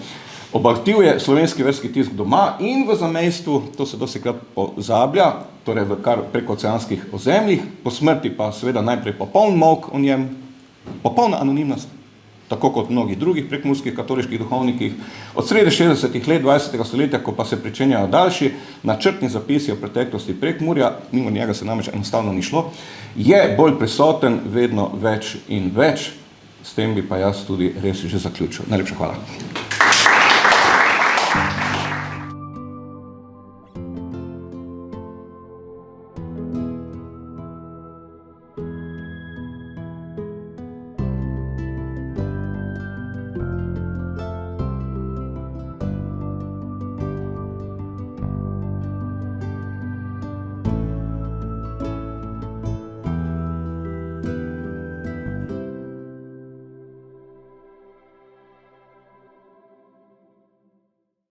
Obogatil je slovenski verski tisk doma in v zamejstvu, to se dostikrat pozablja, torej v kar prekooceanskih ozemljih, po smrti pa seveda najprej popoln molk o njem, popolna anonimnost, tako kot mnogih drugih prekmurskih katoliških duhovnikih. Od sredi 60. let 20. stoletja, ko pa se pričenjajo daljši načrtni zapisi o preteklosti Prekmurja, mimo njega se namreč enostavno ni šlo, je bolj prisoten vedno več in več. S tem bi pa jaz tudi res že zaključil. Najlepša hvala.